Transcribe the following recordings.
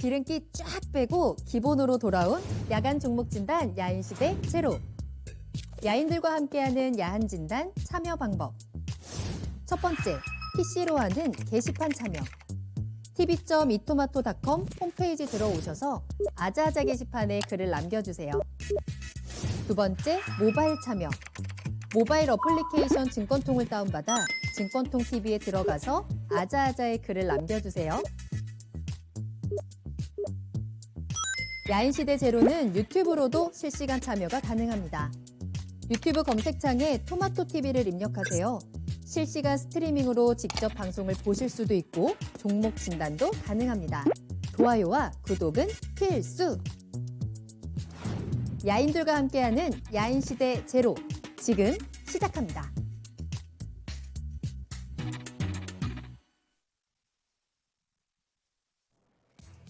기름기 쫙 빼고 기본으로 돌아온 야간 종목 진단 야인시대 제로. 야인들과 함께하는 야한 진단 참여 방법. 첫 번째, PC로 하는 게시판 참여. tv.이토마토.com 홈페이지 들어오셔서 아자아자 게시판에 글을 남겨주세요. 두 번째, 모바일 참여. 모바일 어플리케이션 증권통을 다운받아 증권통 TV에 들어가서 아자아자의 글을 남겨주세요. 야인시대 제로는 유튜브로도 실시간 참여가 가능합니다. 유튜브 검색창에 토마토 TV를 입력하세요. 실시간 스트리밍으로 직접 방송을 보실 수도 있고 종목 진단도 가능합니다. 좋아요와 구독은 필수! 야인들과 함께하는 야인시대 제로, 지금 시작합니다.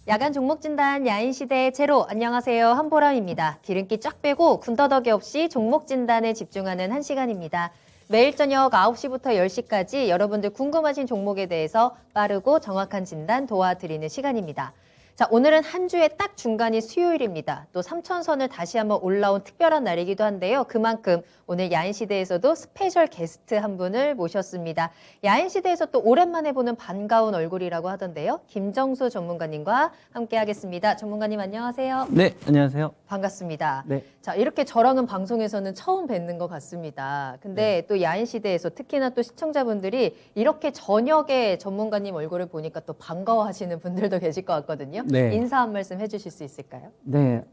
야간 종목 진단 야인시대 제로, 안녕하세요. 한보람입니다. 기름기 쫙 빼고 군더더기 없이 종목 진단에 집중하는 한 시간입니다. 매일 저녁 9시부터 10시까지 여러분들 궁금하신 종목에 대해서 빠르고 정확한 진단 도와드리는 시간입니다. 자, 오늘은 한 주의 딱 중간이 수요일입니다. 또 3천선을 다시 한번 올라온 특별한 날이기도 한데요. 그만큼 오늘 야인시대에서도 스페셜 게스트 한 분을 모셨습니다. 야인시대에서 또 오랜만에 보는 반가운 얼굴이라고 하던데요. 김정수 전문가님과 함께 하겠습니다. 전문가님 안녕하세요. 네, 안녕하세요. 반갑습니다. 네. 자, 이렇게 저랑은 방송에서는 처음 뵙는 것 같습니다. 근데 또 야인시대에서 특히나 또 시청자분들이 이렇게 저녁에 전문가님 얼굴을 보니까 또 반가워하시는 분들도 계실 것 같거든요. 네. 인사 한 말씀 해주실 수 있을까요? 네,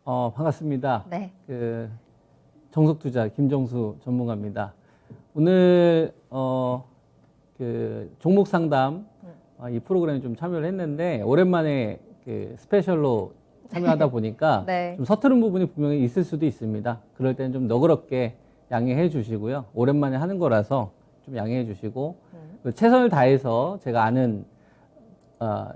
반갑습니다. 네. 정석투자 김정수 전문가입니다. 오늘 종목 상담 이 프로그램에 좀 참여를 했는데 오랜만에 스페셜로 참여하다 보니까 네. 좀 서투른 부분이 분명히 있을 수도 있습니다. 그럴 때는 좀 너그럽게 양해해 주시고요. 오랜만에 하는 거라서 좀 양해해 주시고 최선을 다해서 제가 아는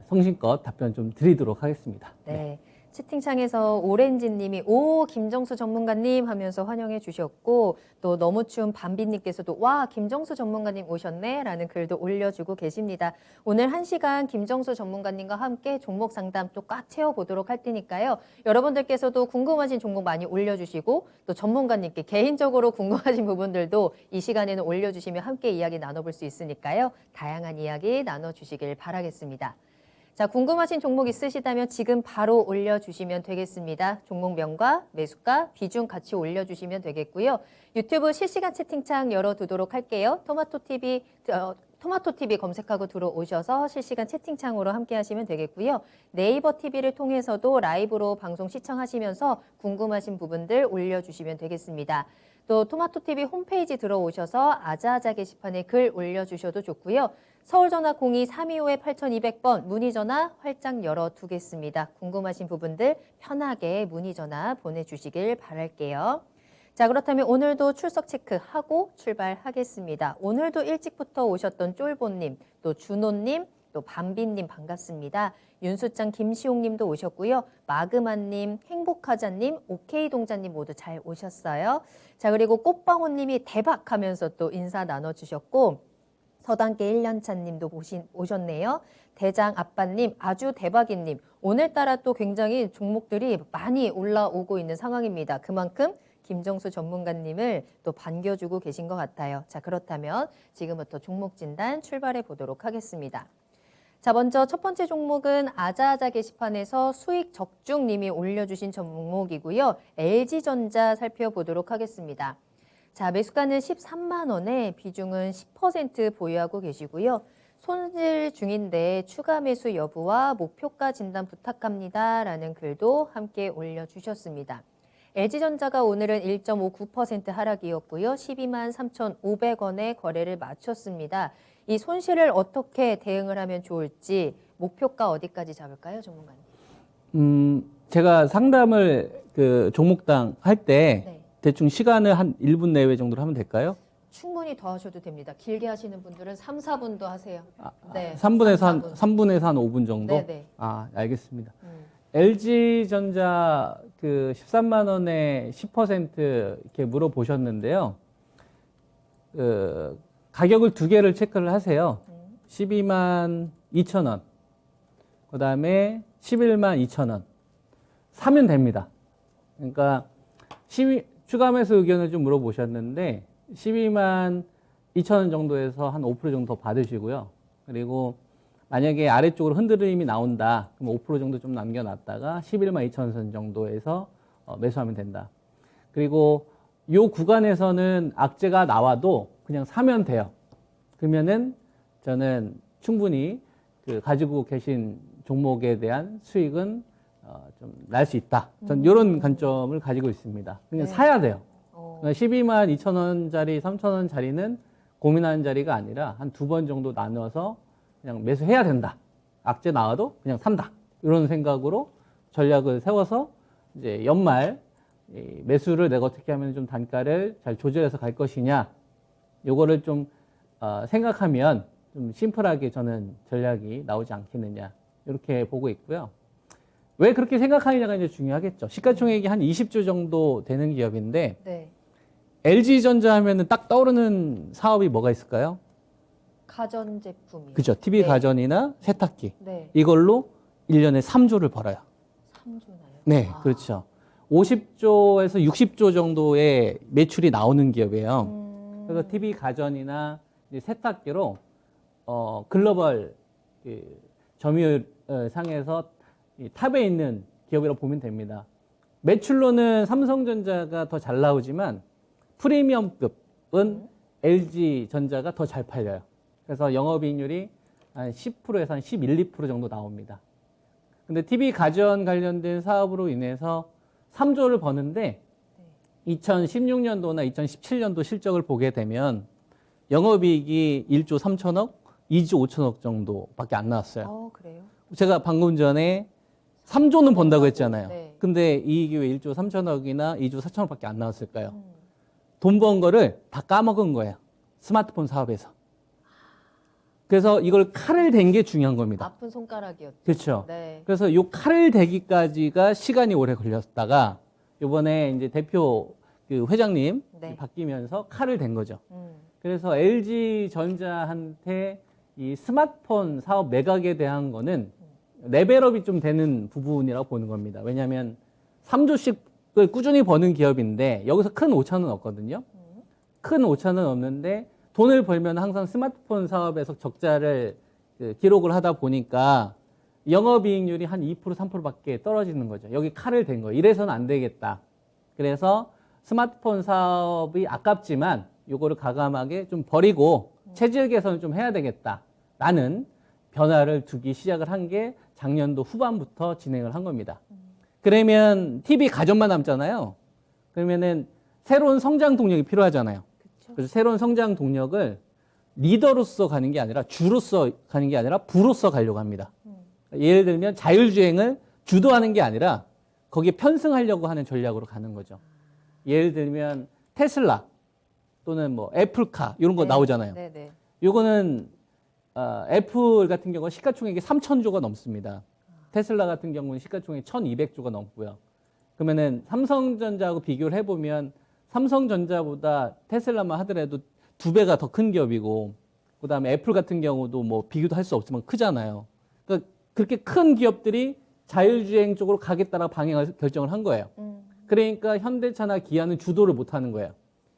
성심껏 답변 좀 드리도록 하겠습니다. 네. 채팅창에서 오렌지님이 오 김정수 전문가님 하면서 환영해 주셨고 또 너무 추운 밤비님께서도 와 김정수 전문가님 오셨네 라는 글도 올려주고 계십니다. 오늘 1시간 김정수 전문가님과 함께 종목 상담 또 꽉 채워보도록 할 테니까요. 여러분들께서도 궁금하신 종목 많이 올려주시고 또 전문가님께 개인적으로 궁금하신 부분들도 이 시간에는 올려주시면 함께 이야기 나눠볼 수 있으니까요. 다양한 이야기 나눠주시길 바라겠습니다. 자, 궁금하신 종목 있으시다면 지금 바로 올려주시면 되겠습니다. 종목명과 매수가, 비중 같이 올려주시면 되겠고요. 유튜브 실시간 채팅창 열어두도록 할게요. 토마토 TV 검색하고 들어오셔서 실시간 채팅창으로 함께 하시면 되겠고요. 네이버 TV를 통해서도 라이브로 방송 시청하시면서 궁금하신 부분들 올려주시면 되겠습니다. 또 토마토 TV 홈페이지 들어오셔서 아자아자 게시판에 글 올려주셔도 좋고요. 서울전화 02-325-8200번 문의전화 활짝 열어두겠습니다. 궁금하신 부분들 편하게 문의전화 보내주시길 바랄게요. 자, 그렇다면 오늘도 출석 체크하고 출발하겠습니다. 오늘도 일찍부터 오셨던 쫄보님, 또 준호님, 또 밤비님 반갑습니다. 윤수장 김시홍님도 오셨고요. 마그마님, 행복하자님, 오케이동자님 모두 잘 오셨어요. 자, 그리고 꽃방울님이 대박하면서 또 인사 나눠주셨고 서당계 1년차님도 오셨네요. 대장 아빠님, 아주 대박이님. 오늘따라 또 굉장히 종목들이 많이 올라오고 있는 상황입니다. 그만큼 김정수 전문가님을 또 반겨주고 계신 것 같아요. 자, 그렇다면 지금부터 종목 진단 출발해 보도록 하겠습니다. 자, 먼저 첫 번째 종목은 아자아자 게시판에서 수익 적중님이 올려주신 종목이고요. LG전자 살펴보도록 하겠습니다. 자, 매수가는 13만 원에 비중은 10% 보유하고 계시고요. 손질 중인데 추가 매수 여부와 목표가 진단 부탁합니다. 라는 글도 함께 올려주셨습니다. LG전자가 오늘은 1.59% 하락이었고요. 12만 3,500원에 거래를 마쳤습니다. 이 손실을 어떻게 대응을 하면 좋을지 목표가 어디까지 잡을까요, 전문가님? 제가 상담을 종목당 할 때 네. 대충 시간을 한 1분 내외 정도로 하면 될까요? 충분히 더 하셔도 됩니다. 길게 하시는 분들은 3, 4분도 하세요. 네. 3분에서 한 4분. 3분에서 한 5분 정도? 네네. 알겠습니다. LG전자 13만 원에 10% 이렇게 물어보셨는데요. 가격을 두 개를 체크를 하세요. 12만 2천 원. 그 다음에 11만 2천 원 사면 됩니다. 그러니까 추가 매수 의견을 좀 물어보셨는데 12만 2천 원 정도에서 한 5% 정도 받으시고요. 그리고 만약에 아래쪽으로 흔들림이 나온다. 그럼 5% 정도 좀 남겨놨다가 11만 2천 원 정도에서 매수하면 된다. 그리고 이 구간에서는 악재가 나와도 그냥 사면 돼요. 그러면은 저는 충분히 그 가지고 계신 종목에 대한 수익은 좀 날 수 있다. 전 이런 관점을 가지고 있습니다. 그냥 네. 사야 돼요. 12만 2천 원짜리, 3천 원짜리는 고민하는 자리가 아니라 한 두 번 정도 나눠서 그냥 매수해야 된다. 악재 나와도 그냥 산다. 이런 생각으로 전략을 세워서 이제 연말 이 매수를 내가 어떻게 하면 좀 단가를 잘 조절해서 갈 것이냐. 요거를 좀 생각하면 좀 심플하게 저는 전략이 나오지 않겠느냐. 이렇게 보고 있고요. 왜 그렇게 생각하느냐가 이제 중요하겠죠. 시가총액이 한 20조 정도 되는 기업인데 네. LG전자 하면은 딱 떠오르는 사업이 뭐가 있을까요? 가전제품이요. 그죠. TV 네. 가전이나 세탁기. 네. 이걸로 1년에 3조를 벌어요. 3조나요? 네, 그렇죠. 50조에서 60조 정도의 매출이 나오는 기업이에요. 그래서 TV 가전이나 이제 세탁기로 글로벌 그 점유율 상에서 이 탑에 있는 기업이라고 보면 됩니다. 매출로는 삼성전자가 더 잘 나오지만 프리미엄급은 LG전자가 더 잘 팔려요. 그래서 영업이익률이 한 10%에서 한 11, 2% 정도 나옵니다. 근데 TV 가전 관련된 사업으로 인해서 3조를 버는데 2016년도나 2017년도 실적을 보게 되면 영업이익이 1조 3천억, 2조 5천억 정도밖에 안 나왔어요. 그래요? 제가 방금 전에 3조는 번다고 했잖아요. 네. 근데 이익이 왜 1조 3천억이나 2조 4천억밖에 안 나왔을까요? 돈 번 거를 다 까먹은 거예요. 스마트폰 사업에서. 그래서 이걸 칼을 댄 게 중요한 겁니다. 아픈 손가락이었죠. 그렇죠. 네. 그래서 이 칼을 대기까지가 시간이 오래 걸렸다가 이번에 이제 대표 그 회장님 네. 바뀌면서 칼을 댄 거죠. 그래서 LG전자한테 이 스마트폰 사업 매각에 대한 거는 레벨업이 좀 되는 부분이라고 보는 겁니다. 왜냐하면 3조씩을 꾸준히 버는 기업인데 여기서 큰 5천은 없거든요. 큰 5천은 없는데 돈을 벌면 항상 스마트폰 사업에서 적자를 기록을 하다 보니까 영업이익률이 한 2%, 3%밖에 떨어지는 거죠. 여기 칼을 댄 거예요. 이래서는 안 되겠다. 그래서 스마트폰 사업이 아깝지만 요거를 과감하게 좀 버리고 체질 개선을 좀 해야 되겠다라는 변화를 두기 시작을 한 게 작년도 후반부터 진행을 한 겁니다. 그러면 TV 가전만 남잖아요. 그러면은 새로운 성장 동력이 필요하잖아요. 그래서 새로운 성장 동력을 리더로서 가는 게 아니라 주로서 가는 게 아니라 부로서 가려고 합니다. 예를 들면 자율주행을 주도하는 게 아니라 거기에 편승하려고 하는 전략으로 가는 거죠. 예를 들면 테슬라 또는 뭐 애플카 이런 거 나오잖아요. 네네. 요거는 애플 같은 경우는 시가총액이 3,000조가 넘습니다. 테슬라 같은 경우는 시가총액이 1,200조가 넘고요. 그러면은 삼성전자하고 비교를 해보면 삼성전자보다 테슬라만 하더라도 2배가 더 큰 기업이고, 그 다음에 애플 같은 경우도 뭐 비교도 할 수 없지만 크잖아요. 그러니까 그렇게 큰 기업들이 자율주행 쪽으로 가겠다라고 방향을 결정을 한 거예요. 그러니까 현대차나 기아는 주도를 못 하는 거예요.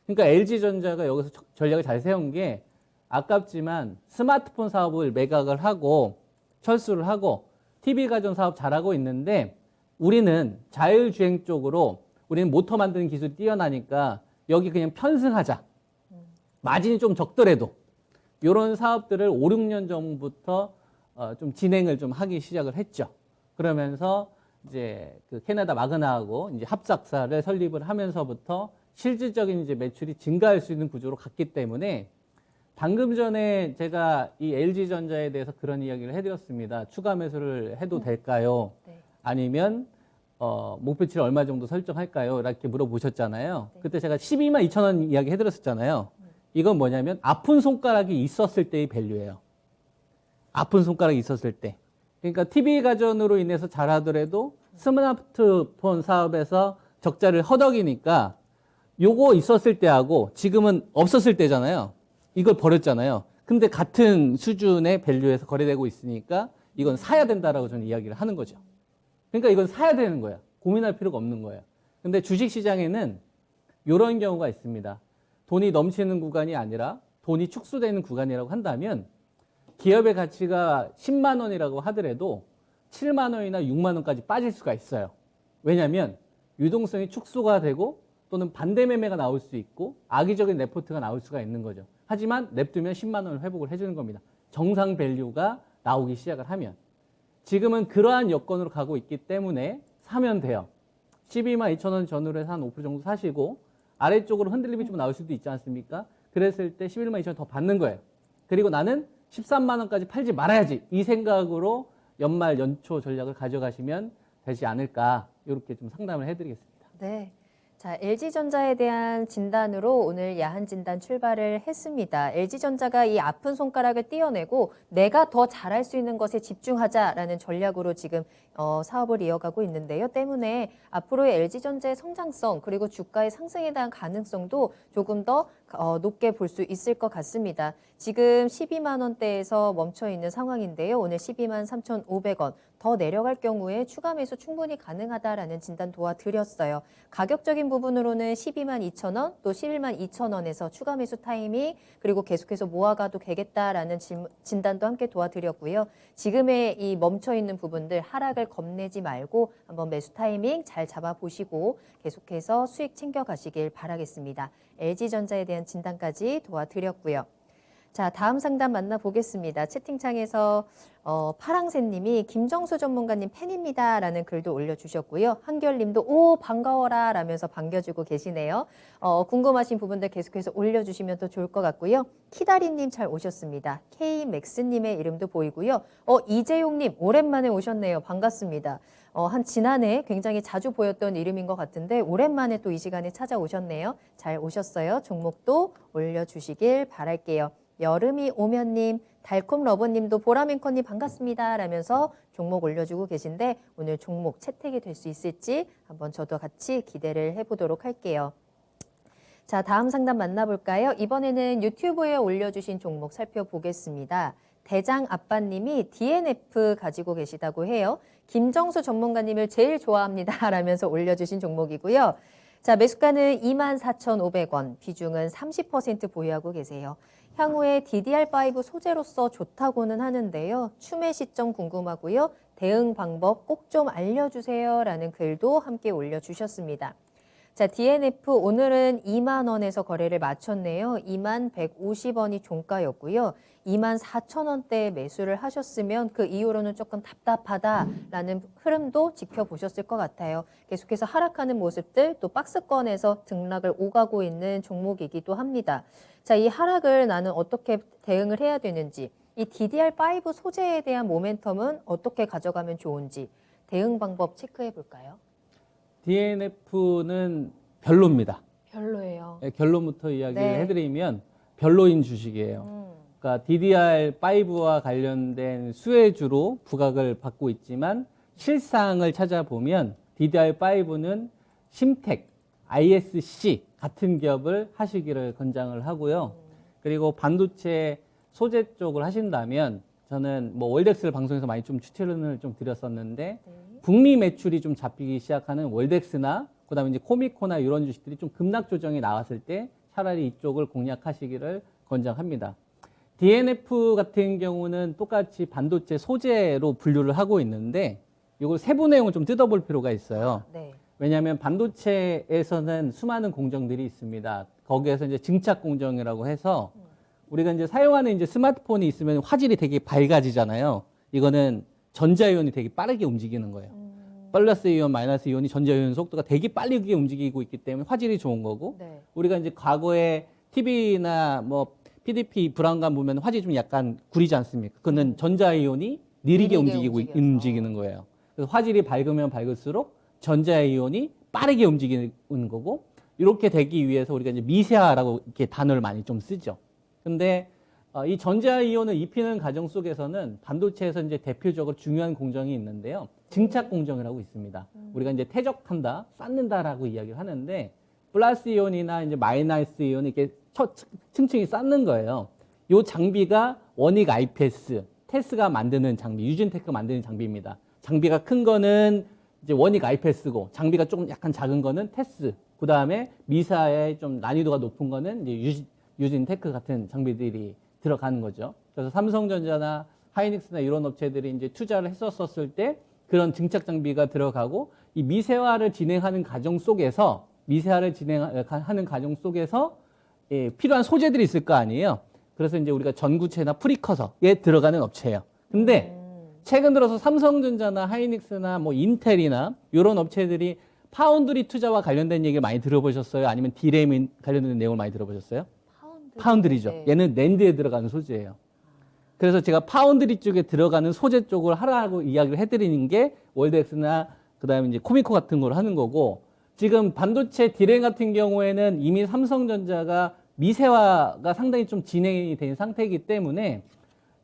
그러니까 LG전자가 여기서 전략을 잘 세운 게 아깝지만 스마트폰 사업을 매각을 하고 철수를 하고 TV 가전 사업 잘하고 있는데 우리는 자율주행 쪽으로 우리는 모터 만드는 기술이 뛰어나니까 여기 그냥 편승하자. 마진이 좀 적더라도 이런 사업들을 5, 6년 전부터 좀 진행을 좀 하기 시작을 했죠. 그러면서 이제 그 캐나다 마그나하고 이제 합작사를 설립을 하면서부터 실질적인 이제 매출이 증가할 수 있는 구조로 갔기 때문에 방금 전에 제가 이 LG전자에 대해서 그런 이야기를 해드렸습니다. 추가 매수를 해도 될까요? 네. 아니면 목표치를 얼마 정도 설정할까요? 이렇게 물어보셨잖아요. 그때 제가 12만 2천 원 이야기 해드렸었잖아요. 이건 뭐냐면 아픈 손가락이 있었을 때의 밸류예요. 아픈 손가락이 있었을 때. 그러니까 TV 가전으로 인해서 잘하더라도 스마트폰 사업에서 적자를 허덕이니까 요거 있었을 때하고 지금은 없었을 때잖아요. 이걸 버렸잖아요. 근데 같은 수준의 밸류에서 거래되고 있으니까 이건 사야 된다라고 저는 이야기를 하는 거죠. 그러니까 이건 사야 되는 거야. 고민할 필요가 없는 거예요. 근데 주식시장에는 이런 경우가 있습니다. 돈이 넘치는 구간이 아니라 돈이 축소되는 구간이라고 한다면 기업의 가치가 10만 원이라고 하더라도 7만 원이나 6만 원까지 빠질 수가 있어요. 왜냐하면 유동성이 축소가 되고 또는 반대 매매가 나올 수 있고 악의적인 레포트가 나올 수가 있는 거죠. 하지만 냅두면 10만 원을 회복을 해주는 겁니다. 정상 밸류가 나오기 시작을 하면. 지금은 그러한 여건으로 가고 있기 때문에 사면 돼요. 12만 2천 원 전후로 해서 한 5% 정도 사시고 아래쪽으로 흔들림이 좀 나올 수도 있지 않습니까? 그랬을 때 11만 2천 원 더 받는 거예요. 그리고 나는 13만 원까지 팔지 말아야지. 이 생각으로 연말 연초 전략을 가져가시면 되지 않을까. 이렇게 좀 상담을 해드리겠습니다. 네. 자, LG전자에 대한 진단으로 오늘 야한 진단 출발을 했습니다. LG전자가 이 아픈 손가락을 떼어내고 내가 더 잘할 수 있는 것에 집중하자라는 전략으로 지금 사업을 이어가고 있는데요. 때문에 앞으로의 LG전자의 성장성 그리고 주가의 상승에 대한 가능성도 조금 더 높게 볼 수 있을 것 같습니다. 지금 12만 원대에서 멈춰 있는 상황인데요. 오늘 12만 3,500원 더 내려갈 경우에 추가 매수 충분히 가능하다라는 진단 도와드렸어요. 가격적인 부분으로는 12만 2천 원 또 11만 2천 원에서 추가 매수 타이밍 그리고 계속해서 모아가도 되겠다라는 진단도 함께 도와드렸고요. 지금의 이 멈춰 있는 부분들 하락을 겁내지 말고 한번 매수 타이밍 잘 잡아보시고 계속해서 수익 챙겨가시길 바라겠습니다. LG전자에 대한 진단까지 도와드렸고요. 자, 다음 상담 만나보겠습니다. 채팅창에서 파랑새님이 김정수 전문가님 팬입니다 라는 글도 올려주셨고요. 한결님도 오 반가워라 라면서 반겨주고 계시네요. 궁금하신 부분들 계속해서 올려주시면 더 좋을 것 같고요. 키다리님 잘 오셨습니다. K맥스님의 이름도 보이고요. 이재용님 오랜만에 오셨네요. 반갑습니다. 한 지난해 굉장히 자주 보였던 이름인 것 같은데 오랜만에 또 이 시간에 찾아오셨네요. 잘 오셨어요. 종목도 올려주시길 바랄게요. 여름이 오면님, 달콤러버님도 보라맨커님 반갑습니다 라면서 종목 올려주고 계신데 오늘 종목 채택이 될 수 있을지 한번 저도 같이 기대를 해보도록 할게요. 자, 다음 상담 만나볼까요? 이번에는 유튜브에 올려주신 종목 살펴보겠습니다. 대장 아빠님이 DNF 가지고 계시다고 해요. 김정수 전문가님을 제일 좋아합니다 라면서 올려주신 종목이고요. 자, 매수가는 24,500원, 비중은 30% 보유하고 계세요. 향후에 DDR5 소재로서 좋다고는 하는데요. 추매 시점 궁금하고요. 대응 방법 꼭 좀 알려주세요 라는 글도 함께 올려주셨습니다. 자, DNF 오늘은 2만 원에서 거래를 마쳤네요. 2만 150원이 종가였고요. 2만 4천 원대에 매수를 하셨으면 그 이후로는 조금 답답하다라는 흐름도 지켜보셨을 것 같아요. 계속해서 하락하는 모습들 또 박스권에서 등락을 오가고 있는 종목이기도 합니다. 자, 이 하락을 나는 어떻게 대응을 해야 되는지 이 DDR5 소재에 대한 모멘텀은 어떻게 가져가면 좋은지 대응 방법 체크해 볼까요? DNF는 별로입니다. 별로예요. 네, 결론부터 이야기를 네. 해드리면 별로인 주식이에요. 그러니까 DDR5와 관련된 수혜주로 부각을 받고 있지만 실상을 찾아보면 DDR5는 심텍, ISC 같은 기업을 하시기를 권장을 하고요. 그리고 반도체 소재 쪽을 하신다면 저는 뭐 월덱스를 방송에서 많이 좀 추천을 좀 드렸었는데 북미 매출이 좀 잡히기 시작하는 월덱스나 그다음에 이제 코미코나 이런 주식들이 좀 급락 조정이 나왔을 때 차라리 이쪽을 공략하시기를 권장합니다. DNF 같은 경우는 똑같이 반도체 소재로 분류를 하고 있는데 이걸 세부 내용을 좀 뜯어볼 필요가 있어요. 네. 왜냐하면 반도체에서는 수많은 공정들이 있습니다. 거기에서 이제 증착 공정이라고 해서 우리가 이제 사용하는 이제 스마트폰이 있으면 화질이 되게 밝아지잖아요. 이거는 전자이온이 되게 빠르게 움직이는 거예요. 플러스 이온, 마이너스 이온이 전자이온 속도가 되게 빠르게 움직이고 있기 때문에 화질이 좋은 거고 네. 우리가 이제 과거에 TV나 뭐 PDP 브라운관 보면 화질이 좀 약간 구리지 않습니까? 그거는 전자이온이 느리게 움직이는 거예요. 그래서 화질이 밝으면 밝을수록 전자이온이 빠르게 움직이는 거고 이렇게 되기 위해서 우리가 이제 미세화라고 이렇게 단어를 많이 좀 쓰죠. 근데 이 전자이온을 입히는 과정 속에서는 반도체에서 이제 대표적으로 중요한 공정이 있는데요. 증착 공정이라고 있습니다. 우리가 이제 태적한다, 쌓는다라고 이야기를 하는데 플러스 이온이나 이제 마이너스 이온이 이렇게 층층이 쌓는 거예요. 이 장비가 원익 IPS, 테스가 만드는 장비, 유진테크가 만드는 장비입니다. 장비가 큰 거는 이제 원익 아이패스고, 장비가 조금 약간 작은 거는 테스. 그 다음에 미사의 좀 난이도가 높은 거는 이제 유진테크 같은 장비들이 들어가는 거죠. 그래서 삼성전자나 하이닉스나 이런 업체들이 이제 투자를 했었을 때 그런 증착 장비가 들어가고, 이 미세화를 진행하는 과정 속에서 예, 필요한 소재들이 있을 거 아니에요. 그래서 이제 우리가 전구체나 프리커서에 들어가는 업체예요. 근데 최근 들어서 삼성전자나 하이닉스나 뭐 인텔이나 이런 업체들이 파운드리 투자와 관련된 얘기를 많이 들어보셨어요? 아니면 디램 관련된 내용을 많이 들어보셨어요? 파운드리죠. 네. 얘는 낸드에 들어가는 소재예요. 그래서 제가 파운드리 쪽에 들어가는 소재 쪽을 하라고 이야기를 해드리는 게 월드엑스나 그다음에 이제 코미코 같은 걸 하는 거고, 지금 반도체 디램 같은 경우에는 이미 삼성전자가 미세화가 상당히 좀 진행이 된 상태이기 때문에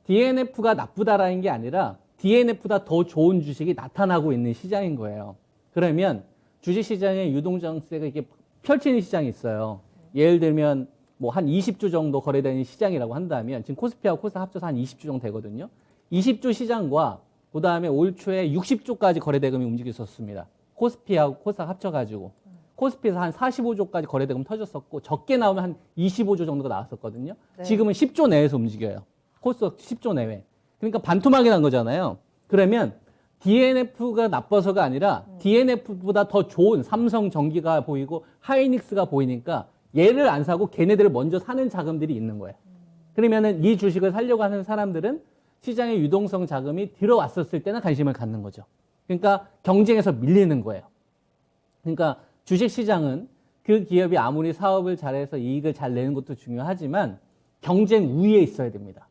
DNF가 나쁘다라는 게 아니라 DNF보다 더 좋은 주식이 나타나고 있는 시장인 거예요. 그러면 주식시장에 유동정세가 이렇게 펼치는 시장이 있어요. 예를 들면 뭐 한 20주 정도 거래되는 시장이라고 한다면, 지금 코스피하고 코스닥 합쳐서 한 20주 정도 되거든요. 20주 시장과 그 다음에 올 초에 60조까지 거래대금이 움직였었습니다. 코스피하고 코스닥 합쳐가지고. 코스피에서 한 45조까지 거래대금 터졌었고, 적게 나오면 한 25조 정도가 나왔었거든요. 네. 지금은 10조 내에서 움직여요. 코스닥 10조 내외. 그러니까 반토막이 난 거잖아요. 그러면 DNF가 나빠서가 아니라 DNF보다 더 좋은 삼성전기가 보이고 하이닉스가 보이니까 얘를 안 사고 걔네들을 먼저 사는 자금들이 있는 거예요. 그러면은 이 주식을 사려고 하는 사람들은 시장에 유동성 자금이 들어왔었을 때는 관심을 갖는 거죠. 그러니까 경쟁에서 밀리는 거예요. 그러니까 주식시장은 그 기업이 아무리 사업을 잘해서 이익을 잘 내는 것도 중요하지만 경쟁 우위에 있어야 됩니다.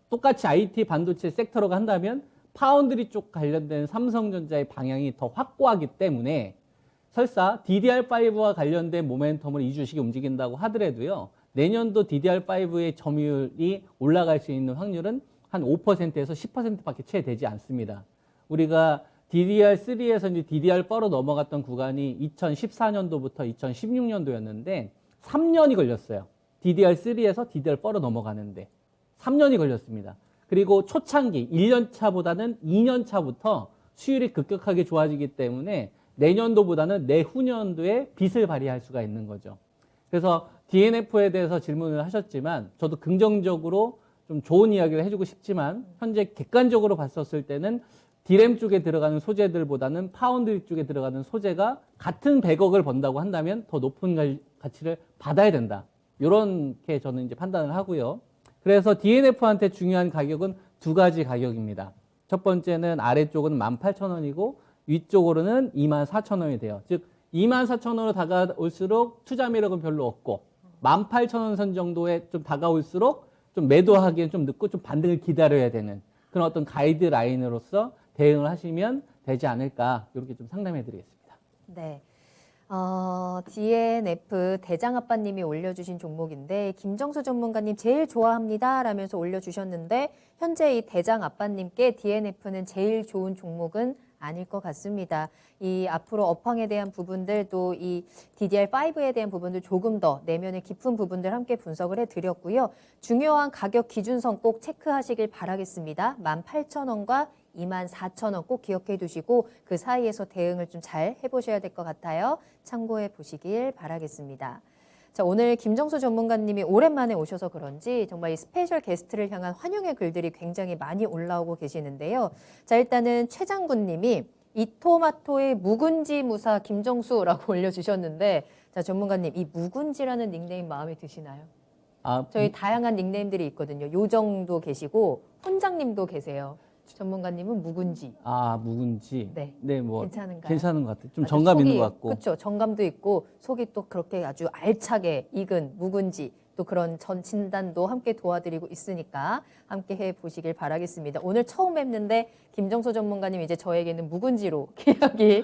똑같이 IT 반도체 섹터로가 한다면 파운드리 쪽 관련된 삼성전자의 방향이 더 확고하기 때문에 설사 DDR5와 관련된 모멘텀을 이 주식이 움직인다고 하더라도요, 내년도 DDR5의 점유율이 올라갈 수 있는 확률은 한 5%에서 10%밖에 채 되지 않습니다. 우리가 DDR3에서 이제 DDR4로 넘어갔던 구간이 2014년도부터 2016년도였는데 3년이 걸렸어요. DDR3에서 DDR4로 넘어가는데 3년이 걸렸습니다. 그리고 초창기 1년 차보다는 2년 차부터 수율이 급격하게 좋아지기 때문에 내년도보다는 내후년도에 빚을 발휘할 수가 있는 거죠. 그래서 DNF에 대해서 질문을 하셨지만 저도 긍정적으로 좀 좋은 이야기를 해주고 싶지만 현재 객관적으로 봤었을 때는 디램 쪽에 들어가는 소재들보다는 파운드리 쪽에 들어가는 소재가 같은 100억을 번다고 한다면 더 높은 가치를 받아야 된다. 이렇게 저는 이제 판단을 하고요. 그래서 DNF한테 중요한 가격은 두 가지 가격입니다. 첫 번째는 아래쪽은 18,000원이고 위쪽으로는 24,000원이 돼요. 즉 24,000원으로 다가올수록 투자 매력은 별로 없고 18,000원 선 정도에 좀 다가올수록 좀 매도하기엔 좀 늦고 좀 반등을 기다려야 되는 그런 어떤 가이드라인으로서 대응을 하시면 되지 않을까, 이렇게 좀 상담해 드리겠습니다. 네. DNF 대장아빠님이 올려주신 종목인데 김정수 전문가님 제일 좋아합니다 라면서 올려주셨는데 현재 이 대장아빠님께 DNF는 제일 좋은 종목은 아닐 것 같습니다. 이 앞으로 업황에 대한 부분들 또 이 DDR5에 대한 부분들 조금 더 내면의 깊은 부분들 함께 분석을 해드렸고요. 중요한 가격 기준선 꼭 체크하시길 바라겠습니다. 18,000원과 24,000원 꼭 기억해 두시고 그 사이에서 대응을 좀 잘 해보셔야 될 것 같아요. 참고해 보시길 바라겠습니다. 자, 오늘 김정수 전문가님이 오랜만에 오셔서 그런지 정말 이 스페셜 게스트를 향한 환영의 글들이 굉장히 많이 올라오고 계시는데요. 자, 일단은 최장군님이 이토마토의 묵은지 무사 김정수라고 올려주셨는데, 자, 전문가님 이 묵은지라는 닉네임 마음에 드시나요? 저희 다양한 닉네임들이 있거든요. 요정도 계시고 혼장님도 계세요. 전문가님은 묵은지. 묵은지. 네. 뭐 괜찮은가요? 괜찮은 것 같아요. 좀 아주 정감 있는 속이, 것 같고. 그렇죠. 정감도 있고 속이 또 그렇게 아주 알차게 익은 묵은지, 또 그런 전 진단도 함께 도와드리고 있으니까 함께 해보시길 바라겠습니다. 오늘 처음 뵙는데 김정수 전문가님 이제 저에게는 묵은지로 기억이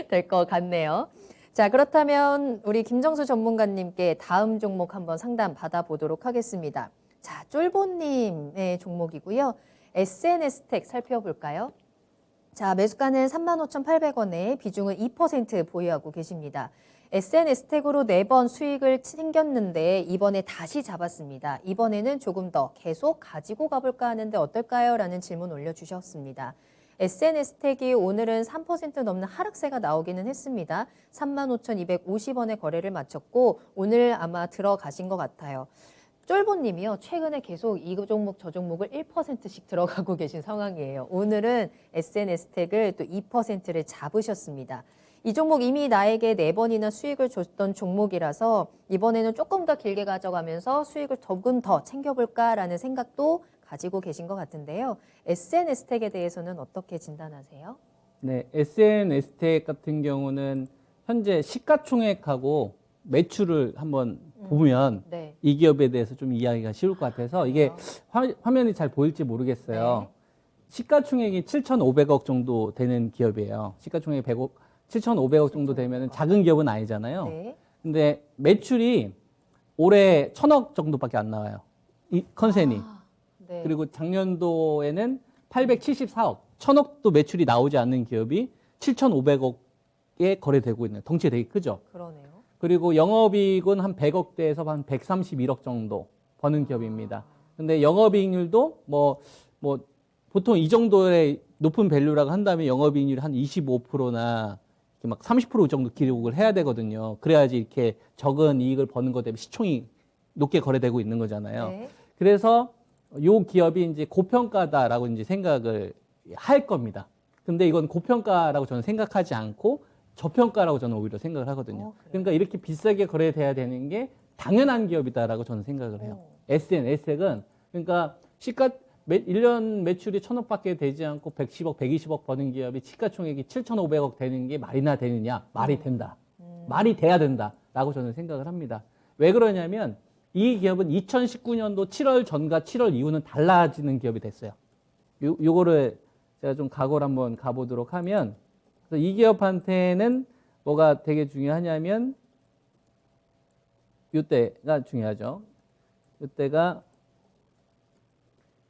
될 것 같네요. 자, 그렇다면 우리 김정수 전문가님께 다음 종목 한번 상담 받아보도록 하겠습니다. 자, 쫄보님의 종목이고요. SNS텍 살펴볼까요? 자, 매수가는 35,800원에 비중은 2% 보유하고 계십니다. SNS택으로 4번 수익을 챙겼는데 이번에 다시 잡았습니다. 이번에는 조금 더 계속 가지고 가볼까 하는데 어떨까요? 라는 질문 올려주셨습니다. SNS택이 오늘은 3% 넘는 하락세가 나오기는 했습니다. 35,250원에 거래를 마쳤고 오늘 아마 들어가신 것 같아요. 쫄보님이요. 최근에 계속 이 종목 저 종목을 1%씩 들어가고 계신 상황이에요. 오늘은 SNS택을 또 2%를 잡으셨습니다. 이 종목 이미 나에게 4번이나 수익을 줬던 종목이라서 이번에는 조금 더 길게 가져가면서 수익을 조금 더 챙겨볼까라는 생각도 가지고 계신 것 같은데요. SNS택에 대해서는 어떻게 진단하세요? 네, SNS텍 같은 경우는 현재 시가총액하고 매출을 한번 보면 네. 이 기업에 대해서 좀 이야기가 쉬울 것 같아서 이게 화면이 잘 보일지 모르겠어요. 네. 시가총액이 7,500억 정도 되는 기업이에요. 시가총액이 7,500억 정도 되면 작은 기업은 아니잖아요. 네. 근데 매출이 올해 1,000억 정도밖에 안 나와요. 이 컨센이. 네. 그리고 작년도에는 874억, 1,000억도 매출이 나오지 않는 기업이 7,500억에 거래되고 있는, 덩치 되게 크죠. 그러네요. 그리고 영업이익은 한 100억대에서 한 131억 정도 버는 기업입니다. 근데 영업이익률도 뭐 보통 이 정도의 높은 밸류라고 한다면 영업이익률이 한 25%나 막 30% 정도 기록을 해야 되거든요. 그래야지 이렇게 적은 이익을 버는 것 때문에 시총이 높게 거래되고 있는 거잖아요. 네. 그래서 요 기업이 이제 고평가다라고 이제 생각을 할 겁니다. 근데 이건 고평가라고 저는 생각하지 않고 저평가라고 저는 오히려 생각을 하거든요. 그러니까 이렇게 비싸게 거래돼야 되는 게 당연한 기업이다라고 저는 생각을 해요. SNS택은 그러니까 1년 매출이 1,000억밖에 되지 않고 110억, 120억 버는 기업이 시가총액이 7,500억 되는 게 말이나 되느냐? 말이 된다. 말이 돼야 된다라고 저는 생각을 합니다. 왜 그러냐면 이 기업은 2019년도 7월 전과 7월 이후는 달라지는 기업이 됐어요. 요거를 제가 좀 각오를 한번 가보도록 하면 그래서 이 기업한테는 뭐가 되게 중요하냐면 이때가 중요하죠. 이때가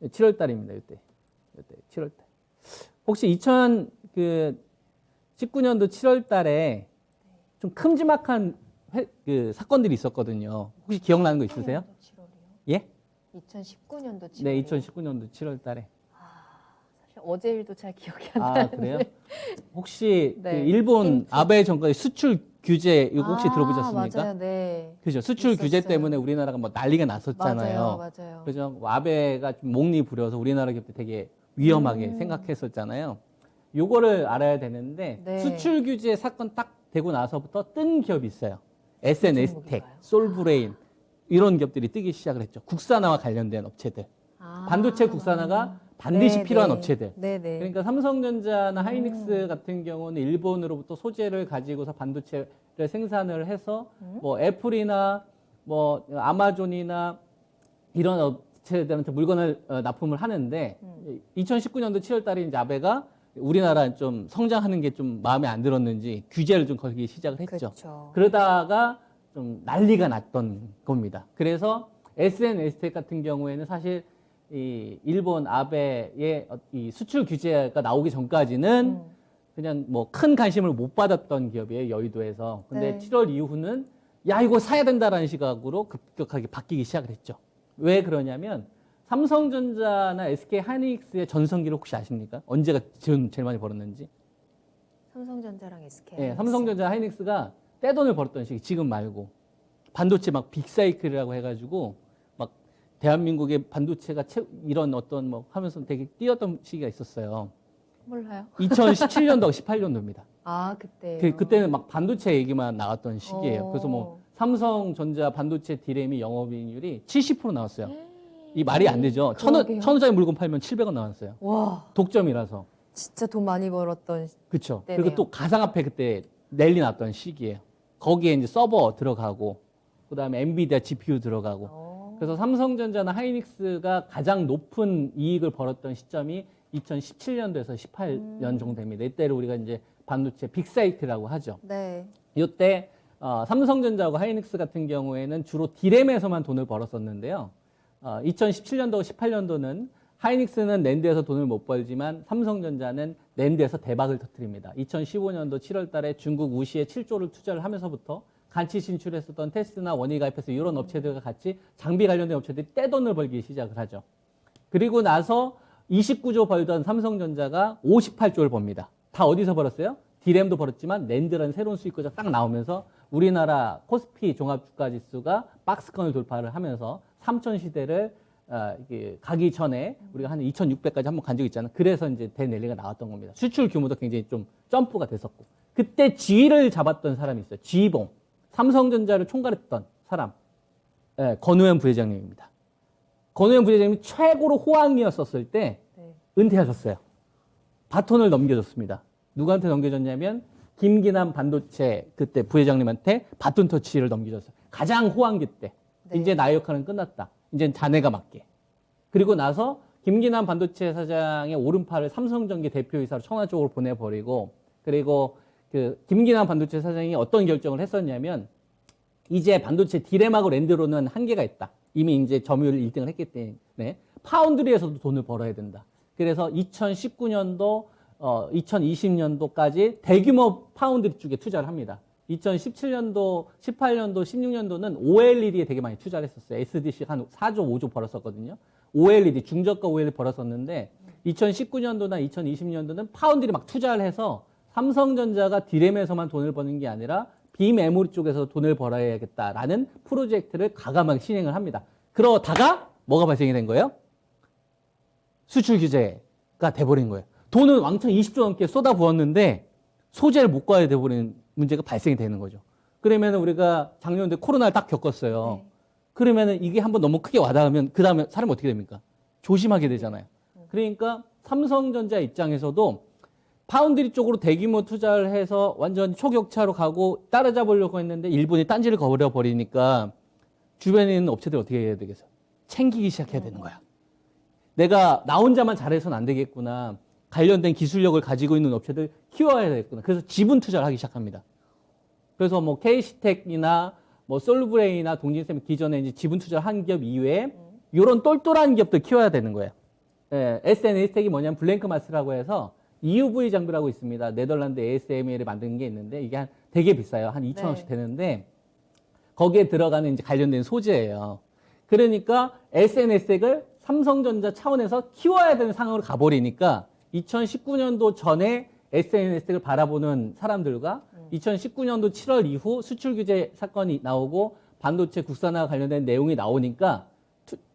7월 달입니다. 이때 7월 달. 혹시 2019년도 7월 달에 좀 큼지막한 그 사건들이 있었거든요. 혹시 기억나는 거 있으세요? 7월이요? 예? 2019년도 7월. 네, 2019년도 7월 달에. 사실 어제 일도 잘 기억이 안 아, 나는데. 그래요? 혹시 네. 그 일본 힌트. 아베 정권의 수출 규제 이거 혹시 들어보셨습니까? 맞아요. 네. 그죠? 수출 규제 있었어요. 때문에 우리나라가 뭐 난리가 났었잖아요. 맞아요. 그죠? 뭐 아베가 좀 목리 부려서 우리나라 기업들 되게 위험하게 생각했었잖아요. 요거를 알아야 되는데 네. 수출 규제 사건 딱 되고 나서부터 뜬 기업이 있어요. SNS텍, 종목인가요? 솔브레인 이런 기업들이 뜨기 시작을 했죠. 국산화와 관련된 업체들. 반도체 국산화가 반드시 필요한 업체들. 네네. 그러니까 삼성전자나 하이닉스 같은 경우는 일본으로부터 소재를 가지고서 반도체를 생산을 해서 뭐 애플이나 뭐 아마존이나 이런 업체들한테 물건을 납품을 하는데 2019년도 7월 달에 이제 아베가 우리나라 좀 성장하는 게 좀 마음에 안 들었는지 규제를 좀 걸기 시작을 했죠. 그쵸. 그러다가 좀 난리가 났던 겁니다. 그래서 SNS텍 같은 경우에는 사실 이 일본 아베의 이 수출 규제가 나오기 전까지는 그냥 뭐 큰 관심을 못 받았던 기업이에요, 여의도에서. 근데 네. 7월 이후는 야, 이거 사야 된다라는 시각으로 급격하게 바뀌기 시작을 했죠. 왜 그러냐면 삼성전자나 SK 하이닉스의 전성기를 혹시 아십니까? 언제가 제일 많이 벌었는지? 삼성전자랑 SK. 예, 삼성전자 하이닉스가 떼돈을 벌었던 시기, 지금 말고. 반도체 막 빅사이클이라고 해가지고 막 대한민국의 반도체가 이런 어떤 뭐 하면서 되게 뛰었던 시기가 있었어요. 몰라요. 2017년도, 18년도입니다. 그때. 그때는 막 반도체 얘기만 나왔던 시기예요. 그래서 뭐 삼성전자 반도체 디램이 영업이익률이 70% 나왔어요. 이 말이 안 되죠. 그러게요. 1,000원짜리 물건 팔면 700원 나왔어요. 와, 독점이라서. 진짜 돈 많이 벌었던. 그렇죠. 네네요. 그리고 또 가상화폐 그때 랠리 났던 시기예요. 거기에 이제 서버 들어가고 그다음에 엔비디아 GPU 들어가고. 그래서 삼성전자나 하이닉스가 가장 높은 이익을 벌었던 시점이 2017년도에서 18년 정도 됩니다. 이때를 우리가 이제 반도체 빅사이트라고 하죠. 네. 이때 삼성전자하고 하이닉스 같은 경우에는 주로 디램에서만 돈을 벌었었는데요. 2017년도, 18년도는 하이닉스는 낸드에서 돈을 못 벌지만 삼성전자는 낸드에서 대박을 터뜨립니다. 2015년도 7월 달에 중국 우시에 7조를 투자를 하면서부터 간치 진출했었던 테스트나 원희 가입해서 이런 업체들과 같이 장비 관련된 업체들이 떼돈을 벌기 시작을 하죠. 그리고 나서 29조 벌던 삼성전자가 58조를 법니다. 다 어디서 벌었어요? 디램도 벌었지만 낸드라는 새로운 수익구조가 딱 나오면서 우리나라 코스피 종합주가지수가 박스권을 돌파를 하면서 3천 시대를 가기 전에 우리가 한 2,600까지 한번 간 적이 있잖아요. 그래서 이제 대랠리가 나왔던 겁니다. 수출 규모도 굉장히 좀 점프가 됐었고. 그때 지위를 잡았던 사람이 있어요. 지휘봉. 삼성전자를 총괄했던 사람. 권우현 부회장님입니다. 권우현 부회장님이 최고로 호황이었었을 때 네. 은퇴하셨어요. 바톤을 넘겨줬습니다. 누구한테 넘겨줬냐면 김기남 반도체 그때 부회장님한테 바톤 터치를 넘겨줬어요. 가장 호황기 때. 네. 이제 나의 역할은 끝났다. 이제 자네가 맡게. 그리고 나서 김기남 반도체 사장의 오른팔을 삼성전기 대표이사로 청와 쪽으로 보내버리고 그리고 그 김기남 반도체 사장이 어떤 결정을 했었냐면 이제 반도체 디램하고 랜드로는 한계가 있다. 이미 이제 점유율 1등을 했기 때문에 파운드리에서도 돈을 벌어야 된다. 그래서 2019년도 2020년도까지 대규모 파운드리 쪽에 투자를 합니다. 2017년도, 18년도, 16년도는 OLED에 되게 많이 투자를 했었어요. SDC 한 4조, 5조 벌었었거든요. OLED, 중저가 OLED 벌었었는데 2019년도나 2020년도는 파운드리 막 투자를 해서 삼성전자가 디램에서만 돈을 버는 게 아니라 비메모리 쪽에서 돈을 벌어야겠다라는 프로젝트를 과감하게 진행을 합니다. 그러다가 뭐가 발생이 된 거예요? 수출 규제가 돼버린 거예요. 돈은 왕창 20조 넘게 쏟아부었는데 소재를 못 구하게 돼버리는 문제가 발생이 되는 거죠. 그러면 우리가 작년에 코로나를 딱 겪었어요. 네. 그러면 이게 한번 너무 크게 와닿으면 그 다음에 사람이 어떻게 됩니까? 조심하게 되잖아요. 그러니까 삼성전자 입장에서도 파운드리 쪽으로 대규모 투자를 해서 완전 초격차로 가고 따라잡으려고 했는데 일본이 딴지를 거버려버리니까 주변에 있는 업체들 어떻게 해야 되겠어요? 챙기기 시작해야 되는 거야. 내가 나 혼자만 잘해서는 안 되겠구나. 관련된 기술력을 가지고 있는 업체들 키워야 되겠구나. 그래서 지분 투자를 하기 시작합니다. 그래서 뭐 KC텍이나 뭐 솔브레인이나 동진쌤 기존에 이제 지분 투자를 한 기업 이외에 이런 똘똘한 기업들 키워야 되는 거예요. SNS텍이 뭐냐면 블랭크마스라고 해서 EUV 장비라고 있습니다. 네덜란드 ASML을 만든 게 있는데 이게 되게 비싸요. 한 2,000원씩 되는데 거기에 들어가는 이제 관련된 소재예요. 그러니까 SNS텍을 삼성전자 차원에서 키워야 되는 상황으로 가버리니까 2019년도 전에 SNS텍을 바라보는 사람들과 2019년도 7월 이후 수출 규제 사건이 나오고 반도체 국산화 관련된 내용이 나오니까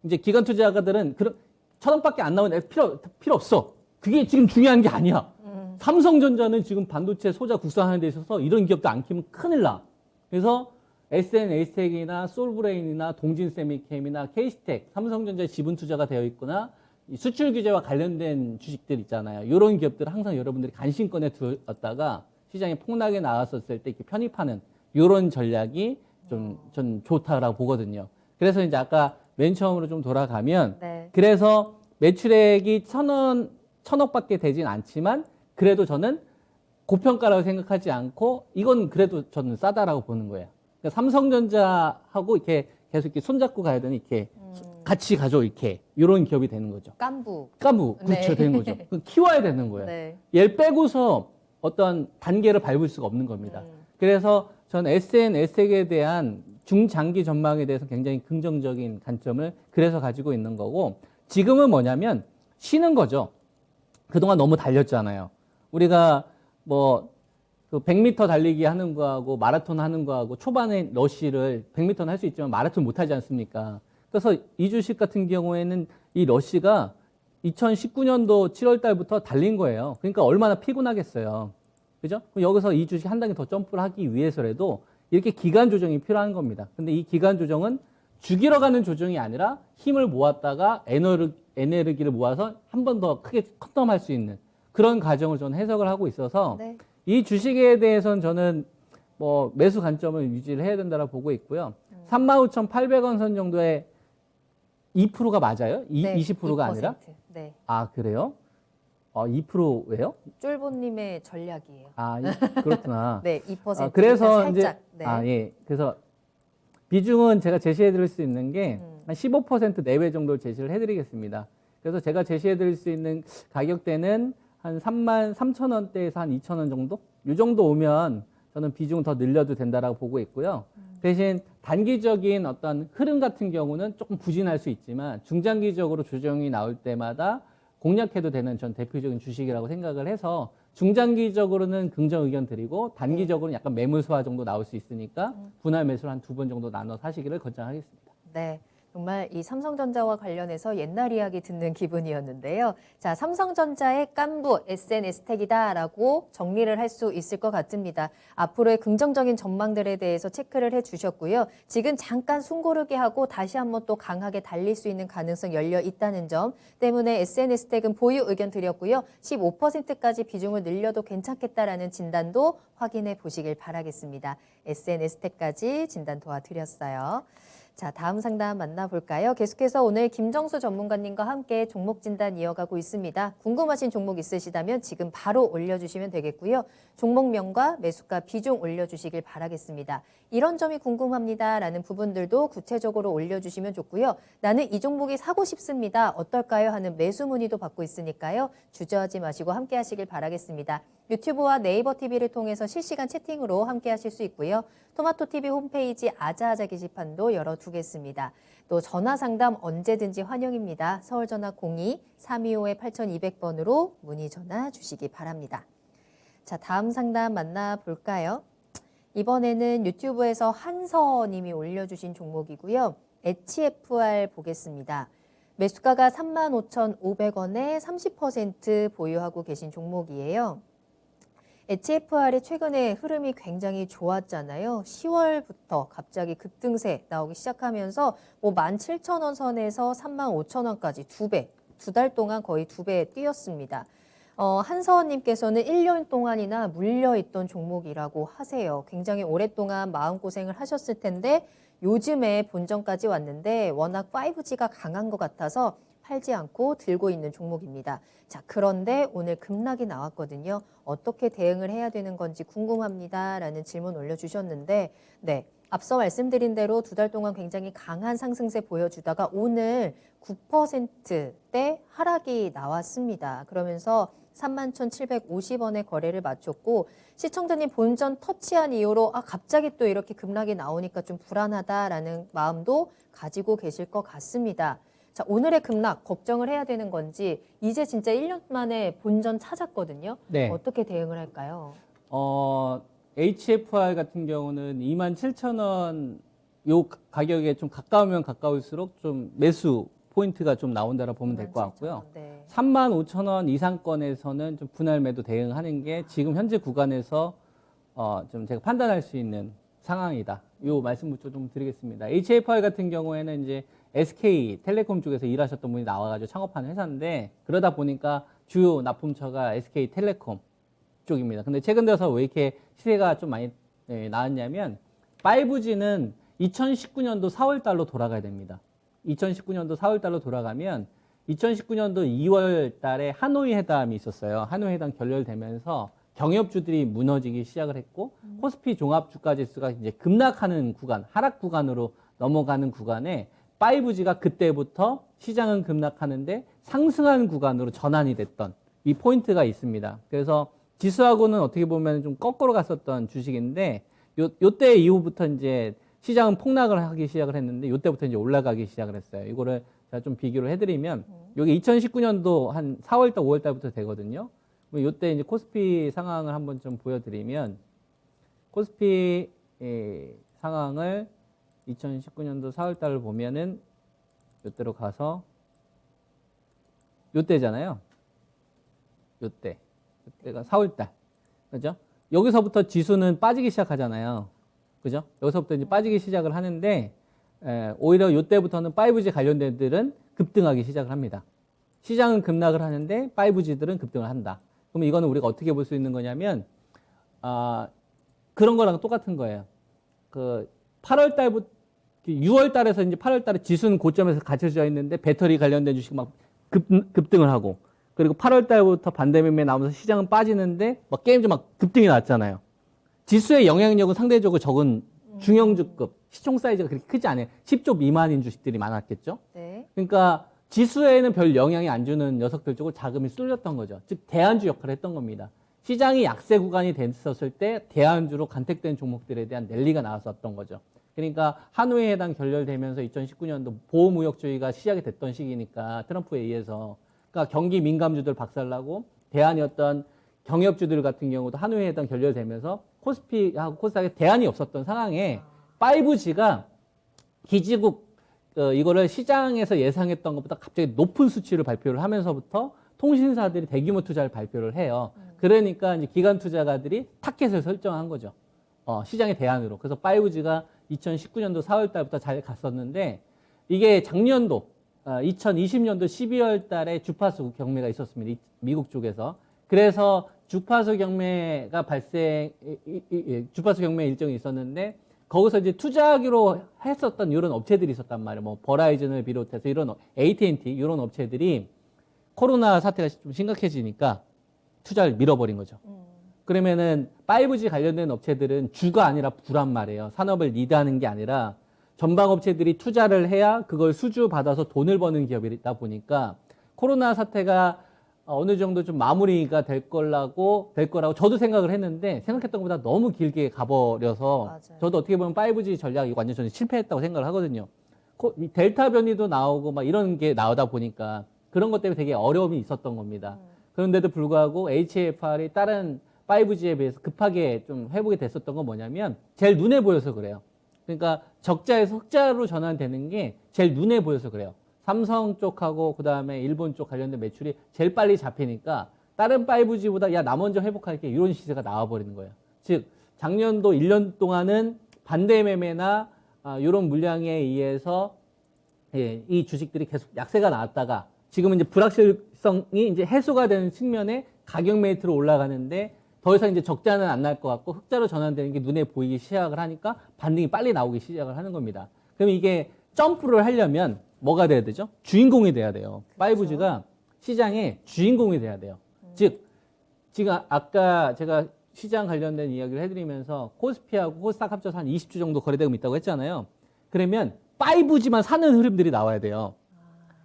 이제 기관 투자가들은 그런 1,000원밖에 안 나오는 필요 없어. 그게 지금 중요한 게 아니야. 삼성전자는 지금 반도체 소자 국산화하는 데 있어서 이런 기업도 안 키면 큰일 나. 그래서 SNS텍이나 솔브레인이나 동진세미캠이나 KC텍, 삼성전자 지분 투자가 되어 있거나 수출 규제와 관련된 주식들 있잖아요. 이런 기업들을 항상 여러분들이 관심권에 두었다가 시장에 폭락이 나왔었을 때 이렇게 편입하는 이런 전략이 전 좋다라고 보거든요. 그래서 이제 아까 맨 처음으로 좀 돌아가면 네. 그래서 매출액이 1,000억밖에 되진 않지만 그래도 저는 고평가라고 생각하지 않고 이건 그래도 저는 싸다라고 보는 거예요. 그러니까 삼성전자하고 이렇게 계속 이렇게 손잡고 가야 되니 이렇게 같이 가죠, 이렇게. 이런 기업이 되는 거죠. 깐부. 그렇죠, 네. 되는 거죠. 키워야 되는 거예요. 네. 얘를 빼고서 어떤 단계를 밟을 수가 없는 겁니다. 그래서 전 SNS에 대한 중장기 전망에 대해서 굉장히 긍정적인 관점을 그래서 가지고 있는 거고 지금은 뭐냐면 쉬는 거죠. 그동안 너무 달렸잖아요. 우리가 뭐 그 100m 달리기 하는 거하고 마라톤 하는 거하고 초반에 러쉬를 100m는 할 수 있지만 마라톤 못 하지 않습니까? 그래서 이 주식 같은 경우에는 이 러쉬가 2019년도 7월 달부터 달린 거예요. 그러니까 얼마나 피곤하겠어요. 그죠? 그럼 여기서 이 주식 한 단계 더 점프를 하기 위해서라도 이렇게 기간 조정이 필요한 겁니다. 근데 이 기간 조정은 죽이러 가는 조정이 아니라 힘을 모았다가 에너지를 모아서 한 번 더 크게 컷덤할 수 있는 그런 과정을 저는 해석을 하고 있어서 네. 이 주식에 대해서는 저는 뭐 매수 관점을 유지를 해야 된다고 보고 있고요. 35,800원 선 정도의 2%가 맞아요? 네, 20%가 2%. 아니라? 네. 아, 그래요? 2%예요? 쫄보님의 전략이에요. 그렇구나. 네, 2%. 그래서 살짝, 이제 네. 예. 그래서 비중은 제가 제시해 드릴 수 있는 게 한 15% 내외 정도를 제시를 해 드리겠습니다. 그래서 제가 제시해 드릴 수 있는 가격대는 한 33,000원대에서 한 2,000원 정도? 이 정도 오면 저는 비중 더 늘려도 된다라고 보고 있고요. 대신 단기적인 어떤 흐름 같은 경우는 조금 부진할 수 있지만 중장기적으로 조정이 나올 때마다 공략해도 되는 전 대표적인 주식이라고 생각을 해서 중장기적으로는 긍정 의견 드리고 단기적으로는 약간 매물소화 정도 나올 수 있으니까 분할 매수를 한 2번 정도 나눠 사시기를 권장하겠습니다. 네. 정말 이 삼성전자와 관련해서 옛날 이야기 듣는 기분이었는데요. 자, 삼성전자의 깐부 SNS택이다라고 정리를 할 수 있을 것 같습니다. 앞으로의 긍정적인 전망들에 대해서 체크를 해주셨고요. 지금 잠깐 숨고르게 하고 다시 한번 또 강하게 달릴 수 있는 가능성 열려 있다는 점 때문에 SNS택은 보유 의견 드렸고요. 15%까지 비중을 늘려도 괜찮겠다라는 진단도 확인해 보시길 바라겠습니다. SNS택까지 진단 도와드렸어요. 자, 다음 상담 만나볼까요? 계속해서 오늘 김정수 전문가님과 함께 종목 진단 이어가고 있습니다. 궁금하신 종목 있으시다면 지금 바로 올려주시면 되겠고요. 종목명과 매수가 비중 올려주시길 바라겠습니다. 이런 점이 궁금합니다라는 부분들도 구체적으로 올려주시면 좋고요. 나는 이 종목이 사고 싶습니다. 어떨까요? 하는 매수 문의도 받고 있으니까요. 주저하지 마시고 함께 하시길 바라겠습니다. 유튜브와 네이버 TV를 통해서 실시간 채팅으로 함께 하실 수 있고요. 토마토 TV 홈페이지 아자아자 게시판도 열어두겠습니다. 또 전화 상담 언제든지 환영입니다. 서울 전화 02-325-8200번으로 문의 전화 주시기 바랍니다. 자, 다음 상담 만나볼까요? 이번에는 유튜브에서 한서님이 올려주신 종목이고요. HFR 보겠습니다. 매수가가 35,500원에 30% 보유하고 계신 종목이에요. HFR이 최근에 흐름이 굉장히 좋았잖아요. 10월부터 갑자기 급등세 나오기 시작하면서 뭐 17,000원 선에서 35,000원까지 2배, 2달 동안 거의 2배 뛰었습니다. 한서원님께서는 1년 동안이나 물려있던 종목이라고 하세요. 굉장히 오랫동안 마음고생을 하셨을 텐데 요즘에 본전까지 왔는데 워낙 5G가 강한 것 같아서 팔지 않고 들고 있는 종목입니다. 자, 그런데 오늘 급락이 나왔거든요. 어떻게 대응을 해야 되는 건지 궁금합니다. 라는 질문 올려주셨는데, 네. 앞서 말씀드린 대로 2달 동안 굉장히 강한 상승세 보여주다가 오늘 9%대 하락이 나왔습니다. 그러면서 31,750원에 거래를 마쳤고 시청자님 본전 터치한 이후로 갑자기 또 이렇게 급락이 나오니까 좀 불안하다라는 마음도 가지고 계실 것 같습니다. 자, 오늘의 급락 걱정을 해야 되는 건지 이제 진짜 1년 만에 본전 찾았거든요. 네. 어떻게 대응을 할까요? HFR 같은 경우는 27,000원 요 가격에 좀 가까우면 가까울수록 좀 매수 포인트가 좀 나온다라 보면 될 것 같고요. 네. 35,000원 이상권에서는 좀 분할 매도 대응하는 게 지금 현재 구간에서 좀 제가 판단할 수 있는 상황이다. 요 말씀부터 좀 드리겠습니다. HFR 같은 경우에는 이제 SK텔레콤 쪽에서 일하셨던 분이 나와가지고 창업한 회사인데 그러다 보니까 주요 납품처가 SK텔레콤 쪽입니다. 근데 최근 들어서 왜 이렇게 시세가 좀 많이 나왔냐면 5G는 2019년도 4월 달로 돌아가야 됩니다. 2019년도 4월 달로 돌아가면 2019년도 2월 달에 하노이 회담이 있었어요. 하노이 회담 결렬되면서 경협주들이 무너지기 시작을 했고 코스피 종합주가지수가 이제 급락하는 구간, 하락 구간으로 넘어가는 구간에 5G가 그때부터 시장은 급락하는데 상승하는 구간으로 전환이 됐던 이 포인트가 있습니다. 그래서 지수하고는 어떻게 보면 좀 거꾸로 갔었던 주식인데 요때 이후부터 이제 시장은 폭락을 하기 시작을 했는데 요때부터 이제 올라가기 시작을 했어요. 이거를 제가 좀 비교를 해드리면 여기 2019년도 한 4월달, 5월달부터 되거든요. 요때 이제 코스피 상황을 한번 좀 보여드리면 코스피 상황을 2019년도 4월달을 보면은 요때로 가서 요때잖아요. 요때가 4월달. 그죠? 여기서부터 지수는 빠지기 시작하잖아요. 그죠? 여기서부터 이제 빠지기 시작을 하는데, 오히려 요때부터는 5G 관련된 들은 급등하기 시작을 합니다. 시장은 급락을 하는데 5G들은 급등을 한다. 그럼 이거는 우리가 어떻게 볼 수 있는 거냐면, 그런 거랑 똑같은 거예요. 8월 달부터 6월 달에서 이제 8월 달에 지수는 고점에서 갇혀져 있는데 배터리 관련된 주식 막 급등을 하고 그리고 8월 달부터 반대 매매 나오면서 시장은 빠지는데 막 게임즈 막 급등이 났잖아요. 지수의 영향력은 상대적으로 적은 중형주급 시총 사이즈가 그렇게 크지 않아요. 10조 미만인 주식들이 많았겠죠. 네. 그러니까 지수에는 별 영향이 안 주는 녀석들 쪽으로 자금이 쏠렸던 거죠. 즉 대안주 역할을 했던 겁니다. 시장이 약세 구간이 됐었을 때 대안주로 간택된 종목들에 대한 랠리가 나왔었던 거죠. 그러니까 한우에 해당 결렬되면서 2019년도 보호무역주의가 시작이 됐던 시기니까 트럼프에 의해서 그러니까 경기 민감주들 박살나고 대안이었던 경협주들 같은 경우도 한우에 해당 결렬되면서 코스피하고 코스닥에 대안이 없었던 상황에 5G가 기지국 이거를 시장에서 예상했던 것보다 갑자기 높은 수치를 발표를 하면서부터 통신사들이 대규모 투자를 발표를 해요. 그러니까 이제 기관 투자가들이 타켓을 설정한 거죠. 시장의 대안으로. 그래서 5G가 2019년도 4월 달부터 잘 갔었는데 이게 작년도 2020년도 12월 달에 주파수 경매가 있었습니다. 미국 쪽에서. 그래서 주파수 경매가 주파수 경매 일정이 있었는데 거기서 이제 투자하기로 했었던 이런 업체들이 있었단 말이에요. 뭐 버라이즌을 비롯해서 이런 AT&T 이런 업체들이 코로나 사태가 좀 심각해지니까 투자를 밀어버린 거죠. 그러면은 5G 관련된 업체들은 주가 아니라 부란 말이에요. 산업을 리드하는 게 아니라 전방 업체들이 투자를 해야 그걸 수주 받아서 돈을 버는 기업이다 보니까 코로나 사태가 어느 정도 좀 마무리가 될 거라고 저도 생각을 했는데 생각했던 것보다 너무 길게 가버려서 맞아요. 저도 어떻게 보면 5G 전략이 완전 저는 실패했다고 생각을 하거든요. 이 델타 변이도 나오고 막 이런 게 나오다 보니까 그런 것 때문에 되게 어려움이 있었던 겁니다. 그런데도 불구하고 HFR이 다른 5G에 비해서 급하게 좀 회복이 됐었던 건 뭐냐면 제일 눈에 보여서 그래요. 그러니까 적자에서 흑자로 전환되는 게 제일 눈에 보여서 그래요. 삼성 쪽하고 그다음에 일본 쪽 관련된 매출이 제일 빨리 잡히니까 다른 5G보다 야, 나 먼저 회복할게 이런 시세가 나와버리는 거예요. 즉 작년도 1년 동안은 반대 매매나 이런 물량에 의해서 이 주식들이 계속 약세가 나왔다가 지금은 이제 불확실성이 이제 해소가 되는 측면에 가격 메리트로 올라가는데 더 이상 이제 적자는 안 날 것 같고 흑자로 전환되는 게 눈에 보이기 시작을 하니까 반등이 빨리 나오기 시작을 하는 겁니다. 그럼 이게 점프를 하려면 뭐가 돼야 되죠? 주인공이 돼야 돼요. 그렇죠. 5G가 시장의 주인공이 돼야 돼요. 즉 지금 아까 제가 시장 관련된 이야기를 해드리면서 코스피하고 코스닥 합쳐서 한 20주 정도 거래대금 있다고 했잖아요. 그러면 5G만 사는 흐름들이 나와야 돼요.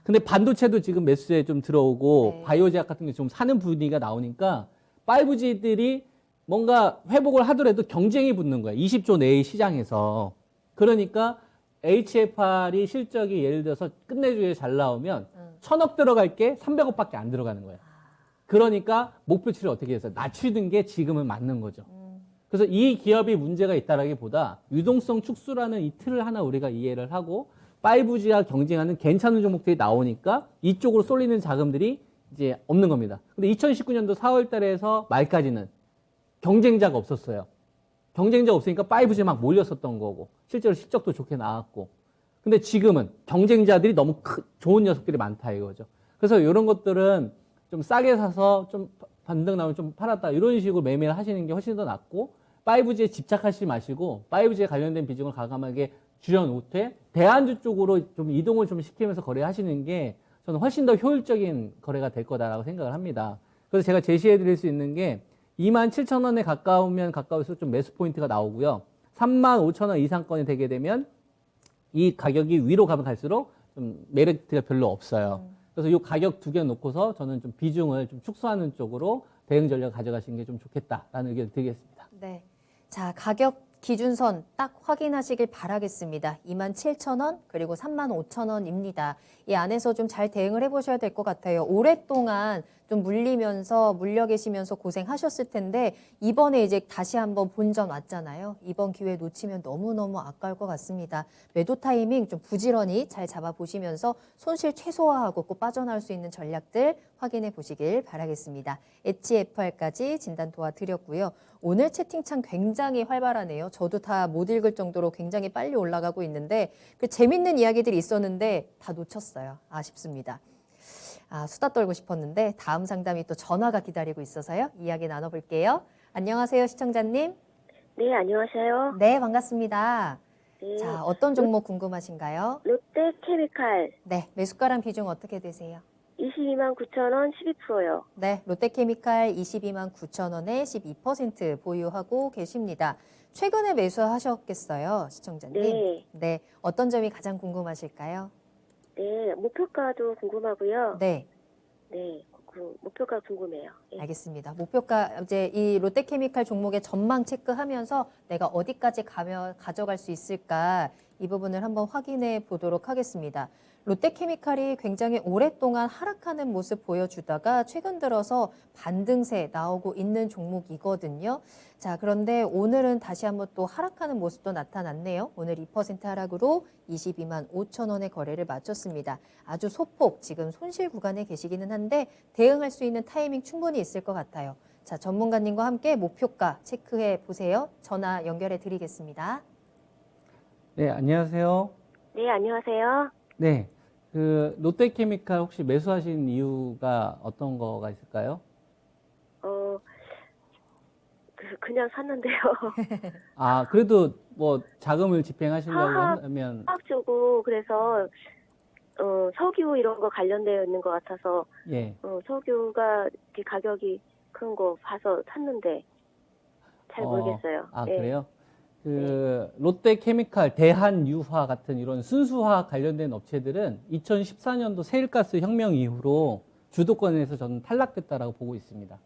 근데 반도체도 지금 매수에 좀 들어오고 네. 바이오 제약 같은 게 좀 사는 분위기가 나오니까 5G들이 뭔가 회복을 하더라도 경쟁이 붙는 거예요. 20조 내의 시장에서. 그러니까 HFR이 실적이 예를 들어서 끝내주에 잘 나오면 1,000억 들어갈 게 300억밖에 안 들어가는 거예요. 그러니까 목표치를 어떻게 해서 낮추는 게 지금은 맞는 거죠. 그래서 이 기업이 문제가 있다라기보다 유동성 축소라는 이 틀을 하나 우리가 이해를 하고 5G와 경쟁하는 괜찮은 종목들이 나오니까 이쪽으로 쏠리는 자금들이 이제 없는 겁니다. 근데 2019년도 4월 달에서 말까지는 경쟁자가 없었어요. 경쟁자가 없으니까 5G 막 몰렸었던 거고 실제로 실적도 좋게 나왔고 근데 지금은 경쟁자들이 너무 좋은 녀석들이 많다 이거죠. 그래서 이런 것들은 좀 싸게 사서 좀 반등 나오면 좀 팔았다 이런 식으로 매매를 하시는 게 훨씬 더 낫고 5G에 집착하지 마시고 5G에 관련된 비중을 과감하게 줄여놓되 대안주 쪽으로 좀 이동을 좀 시키면서 거래하시는 게 저는 훨씬 더 효율적인 거래가 될 거다라고 생각을 합니다. 그래서 제가 제시해 드릴 수 있는 게 27,000원에 가까우면 가까울수록 좀 매수 포인트가 나오고요. 35,000원 이상권이 되게 되면 이 가격이 위로 가면 갈수록 좀 메리트가 별로 없어요. 그래서 이 가격 두 개 놓고서 저는 좀 비중을 좀 축소하는 쪽으로 대응 전략 가져가시는 게 좀 좋겠다라는 의견을 드리겠습니다. 네. 자, 가격 기준선 딱 확인하시길 바라겠습니다. 27,000원 그리고 35,000원입니다. 이 안에서 좀 잘 대응을 해보셔야 될 것 같아요. 오랫동안 좀 물려 계시면서 고생하셨을 텐데 이번에 이제 다시 한번 본전 왔잖아요. 이번 기회 놓치면 너무너무 아까울 것 같습니다. 매도 타이밍 좀 부지런히 잘 잡아보시면서 손실 최소화하고 꼭 빠져나올 수 있는 전략들 확인해 보시길 바라겠습니다. HFR까지 진단 도와드렸고요. 오늘 채팅창 굉장히 활발하네요. 저도 다 못 읽을 정도로 굉장히 빨리 올라가고 있는데 그 재밌는 이야기들이 있었는데 다 놓쳤어요. 아쉽습니다. 수다 떨고 싶었는데 다음 상담이 또 전화가 기다리고 있어서요. 이야기 나눠볼게요. 안녕하세요, 시청자님. 네, 안녕하세요. 네, 반갑습니다. 네. 자, 어떤 종목 궁금하신가요? 롯데케미칼 네, 매수가랑 비중 어떻게 되세요? 229,000원 12%요. 네, 롯데케미칼 22만 9천 원에 12% 보유하고 계십니다. 최근에 매수하셨겠어요, 시청자님? 네. 네, 어떤 점이 가장 궁금하실까요? 네, 목표가도 궁금하고요. 네. 네, 그 목표가 궁금해요. 예. 알겠습니다. 목표가 이제 이 롯데케미칼 종목의 전망 체크하면서 내가 어디까지 가면 가져갈 수 있을까 이 부분을 한번 확인해 보도록 하겠습니다. 롯데케미칼이 굉장히 오랫동안 하락하는 모습 보여주다가 최근 들어서 반등세 나오고 있는 종목이거든요. 자, 그런데 오늘은 다시 한번 또 하락하는 모습도 나타났네요. 오늘 2% 하락으로 22만 5천 원의 거래를 마쳤습니다. 아주 소폭 지금 손실 구간에 계시기는 한데 대응할 수 있는 타이밍 충분히 있을 것 같아요. 자, 전문가님과 함께 목표가 체크해 보세요. 전화 연결해 드리겠습니다. 네, 안녕하세요. 네, 안녕하세요. 네, 그 롯데케미칼 혹시 매수하신 이유가 어떤 거가 있을까요? 그냥 샀는데요. 아, 그래도 뭐 자금을 집행하시려고 하면 화학 주고 그래서 석유 이런 거 관련되어 있는 것 같아서 예. 석유가 이렇게 가격이 큰 거 봐서 샀는데 잘 모르겠어요. 아, 예. 그래요? 그 롯데케미칼, 대한유화 같은 이런 순수화학 관련된 업체들은 2014년도 세일가스 혁명 이후로 주도권에서 저는 탈락됐다라고 보고 있습니다.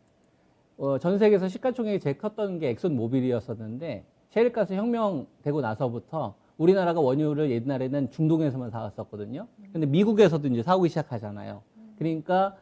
전 세계에서 시가총액이 제일 컸던 게 엑손 모빌이었었는데 셰일가스 혁명되고 나서부터 우리나라가 원유를 옛날에는 중동에서만 사왔었거든요. 근데 미국에서도 이제 사오기 시작하잖아요. 그러니까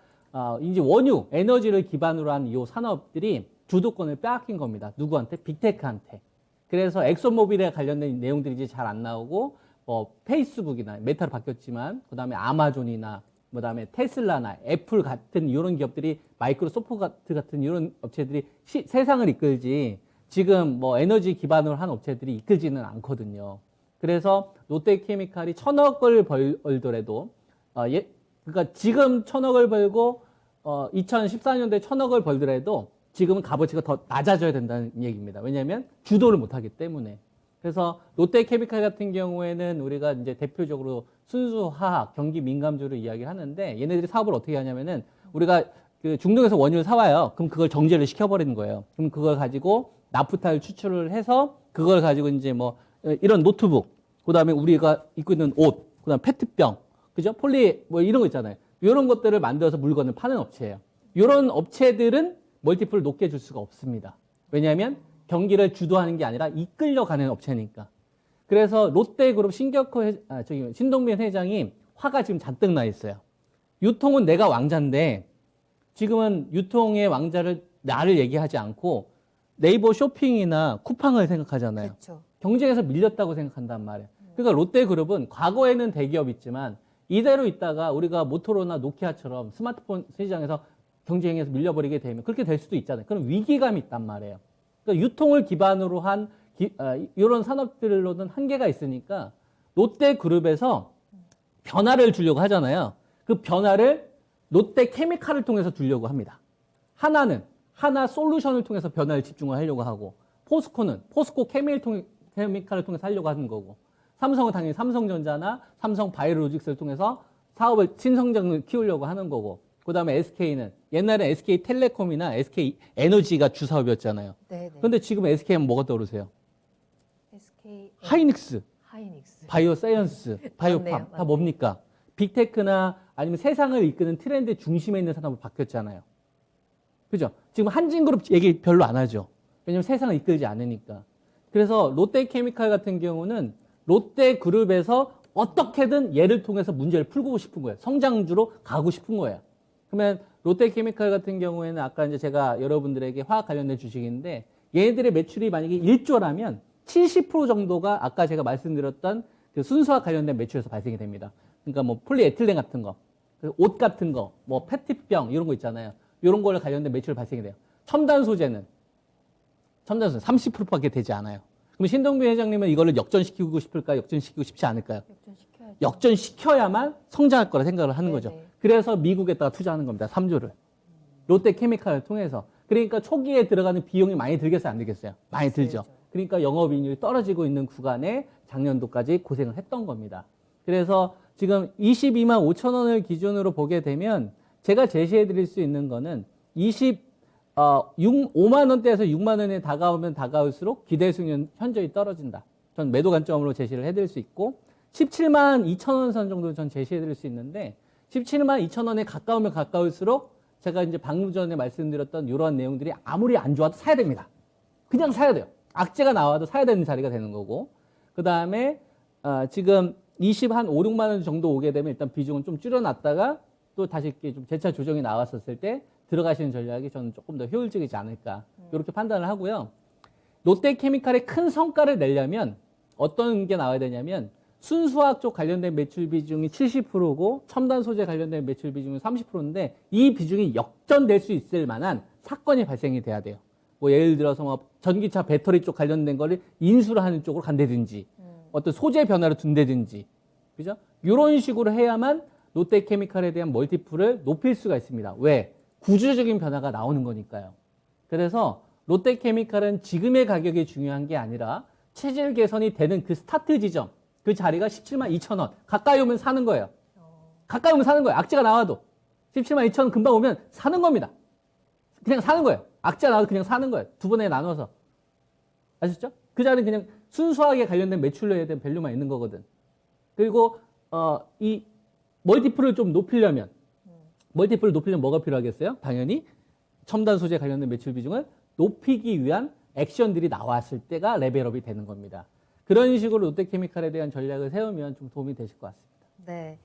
이제 원유, 에너지를 기반으로 한 이 산업들이 주도권을 빼앗긴 겁니다. 누구한테? 빅테크한테. 그래서 엑소모빌에 관련된 내용들이 이제 잘 안 나오고 뭐 페이스북이나 메타로 바뀌었지만 그다음에 아마존이나 그다음에 테슬라나 애플 같은 이런 기업들이 마이크로소프트 같은 이런 업체들이 세상을 이끌지 지금 뭐 에너지 기반으로 한 업체들이 이끌지는 않거든요. 그래서 롯데케미칼이 1,000억을 벌더라도 그러니까 지금 1,000억을 벌고 2014년도에 1,000억을 벌더라도 지금은 값어치가 더 낮아져야 된다는 얘기입니다. 왜냐하면 주도를 못하기 때문에. 그래서 롯데케미칼 같은 경우에는 우리가 이제 대표적으로 순수화학, 경기 민감주를 이야기를 하는데 얘네들이 사업을 어떻게 하냐면은 우리가 그 중동에서 원유를 사와요. 그럼 그걸 정제를 시켜버리는 거예요. 그럼 그걸 가지고 나프타를 추출을 해서 그걸 가지고 이제 뭐 이런 노트북, 그 다음에 우리가 입고 있는 옷, 그 다음에 페트병, 그죠? 폴리 뭐 이런 거 있잖아요. 이런 것들을 만들어서 물건을 파는 업체예요. 이런 업체들은 멀티플을 높게 줄 수가 없습니다. 왜냐하면 경기를 주도하는 게 아니라 이끌려가는 업체니까. 그래서 롯데그룹 신동빈 회장이 화가 지금 잔뜩 나 있어요. 유통은 내가 왕자인데 지금은 유통의 왕자를 나를 얘기하지 않고 네이버 쇼핑이나 쿠팡을 생각하잖아요. 그렇죠. 경쟁에서 밀렸다고 생각한단 말이에요. 그러니까 롯데그룹은 과거에는 대기업 있지만 이대로 있다가 우리가 모토로나 노키아처럼 스마트폰 시장에서 경쟁에서 밀려버리게 되면 그렇게 될 수도 있잖아요. 그럼 위기감이 있단 말이에요. 그러니까 유통을 기반으로 한 이런 산업들로는 한계가 있으니까 롯데그룹에서 변화를 주려고 하잖아요. 그 변화를 롯데케미칼을 통해서 주려고 합니다. 하나 솔루션을 통해서 변화를 집중을 하려고 하고 포스코는 포스코 케미칼을 통해서 하려고 하는 거고 삼성은 당연히 삼성전자나 삼성바이오로직스를 통해서 사업을 신성장을 키우려고 하는 거고 그 다음에 SK는 옛날에 SK텔레콤이나 SK에너지가 주사업이었잖아요. 네. 그런데 지금 SK는 뭐가 떠오르세요? SK 하이닉스, 하이닉스. 바이오사이언스, 바이오팜 맞네요. 다 뭡니까? 빅테크나 아니면 세상을 이끄는 트렌드 중심에 있는 산업으로 바뀌었잖아요. 그죠? 지금 한진그룹 얘기 별로 안 하죠. 왜냐면 세상을 이끌지 않으니까. 그래서 롯데케미칼 같은 경우는 롯데그룹에서 어떻게든 얘를 통해서 문제를 풀고 싶은 거예요. 성장주로 가고 싶은 거예요. 그러면 롯데케미칼 같은 경우에는 아까 이제 제가 여러분들에게 화학 관련된 주식인데 얘네들의 매출이 만약에 1조라면 70% 정도가 아까 제가 말씀드렸던 그 순수화 관련된 매출에서 발생이 됩니다. 그러니까 뭐 폴리에틸렌 같은 거, 옷 같은 거, 뭐 페트병 이런 거 있잖아요. 이런 거에 관련된 매출 발생이 돼요. 첨단 소재는 30%밖에 되지 않아요. 그럼 신동빈 회장님은 이거를 역전시키고 싶을까요? 역전시키고 싶지 않을까요? 역전시켜야죠. 역전시켜야만 성장할 거라 생각을 하는 거죠. 네네. 그래서 미국에다가 투자하는 겁니다. 3조를. 롯데케미칼을 통해서. 그러니까 초기에 들어가는 비용이 많이 들겠어요? 안 들겠어요? 많이 들죠. 그러니까 영업이익률이 떨어지고 있는 구간에 작년도까지 고생을 했던 겁니다. 그래서 지금 22만 5천 원을 기준으로 보게 되면 제가 제시해 드릴 수 있는 거는 5만 원대에서 6만 원에 다가오면 다가올수록 기대 수익률은 현저히 떨어진다. 전 매도 관점으로 제시를 해드릴 수 있고 17만 2천 원 선 정도 전 제시해 드릴 수 있는데 17만 2천 원에 가까우면 가까울수록 제가 이제 방금 전에 말씀드렸던 이러한 내용들이 아무리 안 좋아도 사야 됩니다. 그냥 사야 돼요. 악재가 나와도 사야 되는 자리가 되는 거고. 그 다음에 지금 20한 5, 6만 원 정도 오게 되면 일단 비중은 좀 줄여놨다가 또 다시 이렇게 좀 재차 조정이 나왔었을 때 들어가시는 전략이 저는 조금 더 효율적이지 않을까 이렇게 판단을 하고요. 롯데케미칼의 큰 성과를 내려면 어떤 게 나와야 되냐면 순수화학 쪽 관련된 매출 비중이 70%고 첨단 소재 관련된 매출 비중이 30%인데 이 비중이 역전될 수 있을 만한 사건이 발생이 돼야 돼요. 뭐 예를 들어서 뭐 전기차 배터리 쪽 관련된 거를 인수를 하는 쪽으로 간다든지 어떤 소재 변화를 둔다든지 그죠? 이런 식으로 해야만 롯데케미칼에 대한 멀티플을 높일 수가 있습니다. 왜? 구조적인 변화가 나오는 거니까요. 그래서 롯데케미칼은 지금의 가격이 중요한 게 아니라 체질 개선이 되는 그 스타트 지점, 그 자리가 17만 2천 원. 가까이 오면 사는 거예요. 가까이 오면 사는 거예요. 악재가 나와도. 17만 2천 원 금방 오면 사는 겁니다. 그냥 사는 거예요. 악재가 나와도 그냥 사는 거예요. 두 번에 나눠서. 아셨죠? 그 자리는 그냥 순수하게 관련된 매출에 대한 밸류만 있는 거거든. 그리고 이 멀티플을 좀 높이려면 뭐가 필요하겠어요? 당연히 첨단 소재 관련된 매출 비중을 높이기 위한 액션들이 나왔을 때가 레벨업이 되는 겁니다. 그런 식으로 롯데케미칼에 대한 전략을 세우면 좀 도움이 되실 것 같습니다. 네.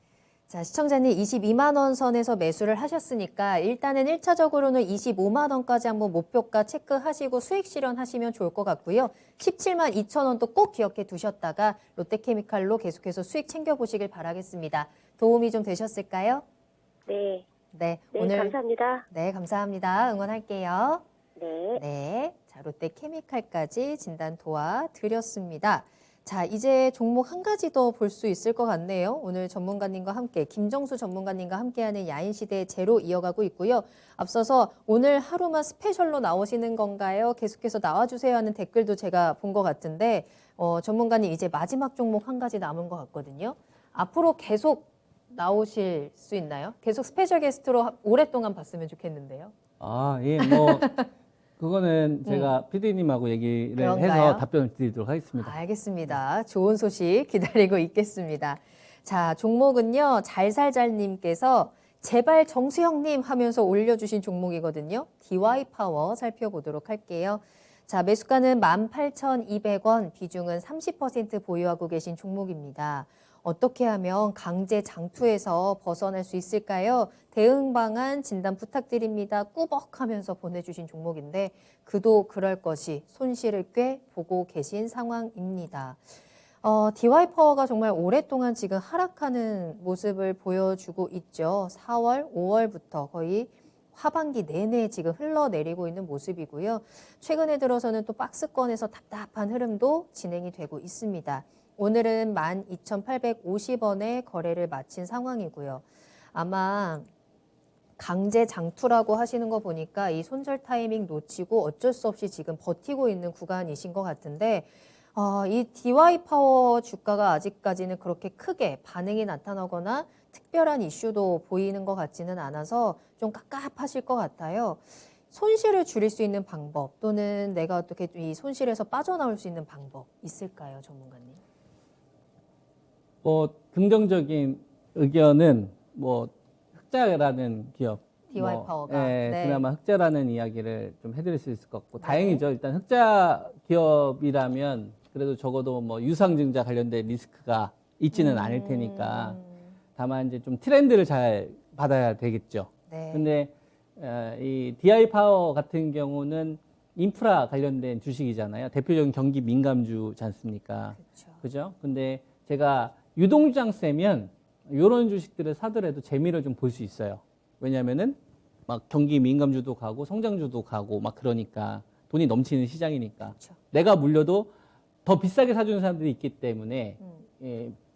자, 시청자님 22만 원 선에서 매수를 하셨으니까 일단은 1차적으로는 25만 원까지 한번 목표가 체크하시고 수익 실현하시면 좋을 것 같고요. 17만 2천 원도 꼭 기억해 두셨다가 롯데케미칼로 계속해서 수익 챙겨보시길 바라겠습니다. 도움이 좀 되셨을까요? 네. 네, 네, 오늘 감사합니다. 네, 감사합니다. 응원할게요. 네. 네, 자, 롯데케미칼까지 진단 도와드렸습니다. 자, 이제 종목 한 가지 더 볼 수 있을 것 같네요. 오늘 전문가님과 함께, 김정수 전문가님과 함께하는 야인시대 제로 이어가고 있고요. 앞서서 오늘 하루만 스페셜로 나오시는 건가요? 계속해서 나와주세요 하는 댓글도 제가 본 것 같은데 전문가님 이제 마지막 종목 한 가지 남은 것 같거든요. 앞으로 계속 나오실 수 있나요? 계속 스페셜 게스트로 오랫동안 봤으면 좋겠는데요. 아, 예, 뭐 그거는 제가 PD님하고 얘기를 그런가요? 해서 답변을 드리도록 하겠습니다. 알겠습니다. 좋은 소식 기다리고 있겠습니다. 자, 종목은요. 잘살잘님께서 제발 정수영님 하면서 올려주신 종목이거든요. DY파워 살펴보도록 할게요. 자, 매수가는 18,200원, 비중은 30% 보유하고 계신 종목입니다. 어떻게 하면 강제 장투에서 벗어날 수 있을까요? 대응 방안 진단 부탁드립니다. 꾸벅하면서 보내주신 종목인데 그도 그럴 것이 손실을 꽤 보고 계신 상황입니다. DY파워가 정말 오랫동안 지금 하락하는 모습을 보여주고 있죠. 4월, 5월부터 거의 하반기 내내 지금 흘러내리고 있는 모습이고요. 최근에 들어서는 또 박스권에서 답답한 흐름도 진행이 되고 있습니다. 오늘은 12,850원에 거래를 마친 상황이고요. 아마 강제 장투라고 하시는 거 보니까 이 손절 타이밍 놓치고 어쩔 수 없이 지금 버티고 있는 구간이신 것 같은데 이 DY파워 주가가 아직까지는 그렇게 크게 반응이 나타나거나 특별한 이슈도 보이는 것 같지는 않아서 좀 깝깝하실 것 같아요. 손실을 줄일 수 있는 방법 또는 내가 어떻게 이 손실에서 빠져나올 수 있는 방법 있을까요, 전문가님? 긍정적인 의견은 흑자라는 기업, DY파워가 네. 그나마 흑자라는 이야기를 좀 해드릴 수 있을 것 같고 다행이죠. 일단 흑자 기업이라면 그래도 적어도 유상증자 관련된 리스크가 있지는 않을 테니까 다만 이제 좀 트렌드를 잘 받아야 되겠죠. 네. 근데 이 DI파워 같은 경우는 인프라 관련된 주식이잖아요. 대표적인 경기 민감주지 않습니까? 그렇죠. 그죠? 근데 제가 유동주장 세면 이런 주식들을 사더라도 재미를 좀 볼 수 있어요. 왜냐면은 막 경기 민감주도 가고 성장주도 가고 막 그러니까 돈이 넘치는 시장이니까 그렇죠. 내가 물려도 더 비싸게 사주는 사람들이 있기 때문에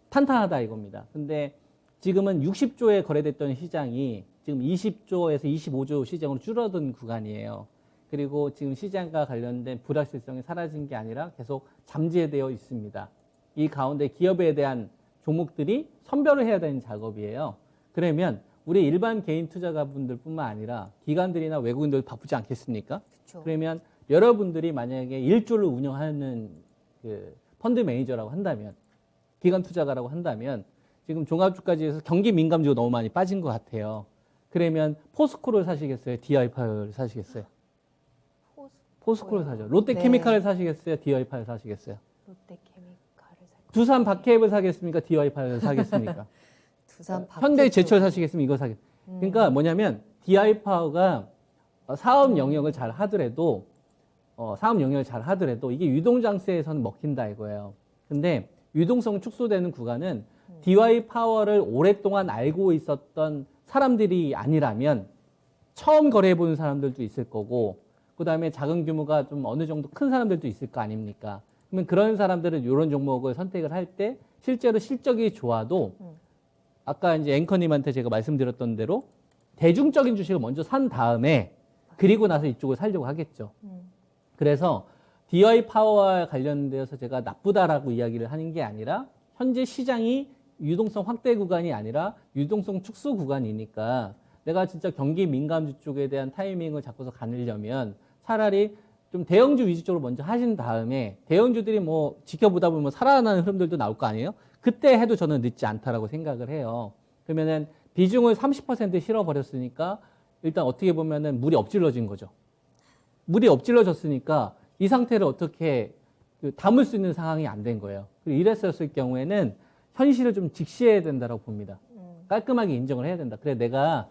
탄탄하다 이겁니다. 근데 지금은 60조에 거래됐던 시장이 지금 20조에서 25조 시장으로 줄어든 구간이에요. 그리고 지금 시장과 관련된 불확실성이 사라진 게 아니라 계속 잠재되어 있습니다. 이 가운데 기업에 대한 종목들이 선별을 해야 되는 작업이에요. 그러면 우리 일반 개인 투자가분들뿐만 아니라 기관들이나 외국인들 바쁘지 않겠습니까? 그렇죠. 그러면 여러분들이 만약에 1조를 운영하는 그 펀드 매니저라고 한다면 기관 투자가라고 한다면 지금 종합주가지에서 경기 민감주가 너무 많이 빠진 것 같아요. 그러면 포스코를 사시겠어요? DI 파이어를 사시겠어요? 포스코를 사죠. 롯데케미칼을 사시겠어요? DI 파이어 사시겠어요? 롯데케미칼을 살 두산 박해앱을 사겠습니까? DI 파이어를 사겠습니까? 두산 현대제철 사시겠으면 이거 사겠. 그러니까 뭐냐면 DI 파워가 사업 영역을 잘 하더라도 이게 유동장세에서는 먹힌다 이거예요. 근데 유동성 축소되는 구간은 DI 파워를 오랫동안 알고 있었던 사람들이 아니라면 처음 거래해 보는 사람들도 있을 거고, 그 다음에 작은 규모가 좀 어느 정도 큰 사람들도 있을 거 아닙니까? 그러면 그런 사람들은 이런 종목을 선택을 할 때 실제로 실적이 좋아도 아까 이제 앵커님한테 제가 말씀드렸던 대로 대중적인 주식을 먼저 산 다음에 그리고 나서 이쪽을 살려고 하겠죠. 그래서 DI 파워와 관련되어서 제가 나쁘다라고 이야기를 하는 게 아니라 현재 시장이 유동성 확대 구간이 아니라 유동성 축소 구간이니까 내가 진짜 경기 민감주 쪽에 대한 타이밍을 잡고서 가려면 차라리 좀 대형주 위주 쪽으로 먼저 하신 다음에 대형주들이 뭐 지켜보다 보면 살아나는 흐름들도 나올 거 아니에요? 그때 해도 저는 늦지 않다라고 생각을 해요. 그러면은 비중을 30% 실어버렸으니까 일단 어떻게 보면은 물이 엎질러진 거죠. 물이 엎질러졌으니까 이 상태를 어떻게 담을 수 있는 상황이 안 된 거예요. 그리고 이랬었을 경우에는 현실을 좀 직시해야 된다고 봅니다. 깔끔하게 인정을 해야 된다. 그래 내가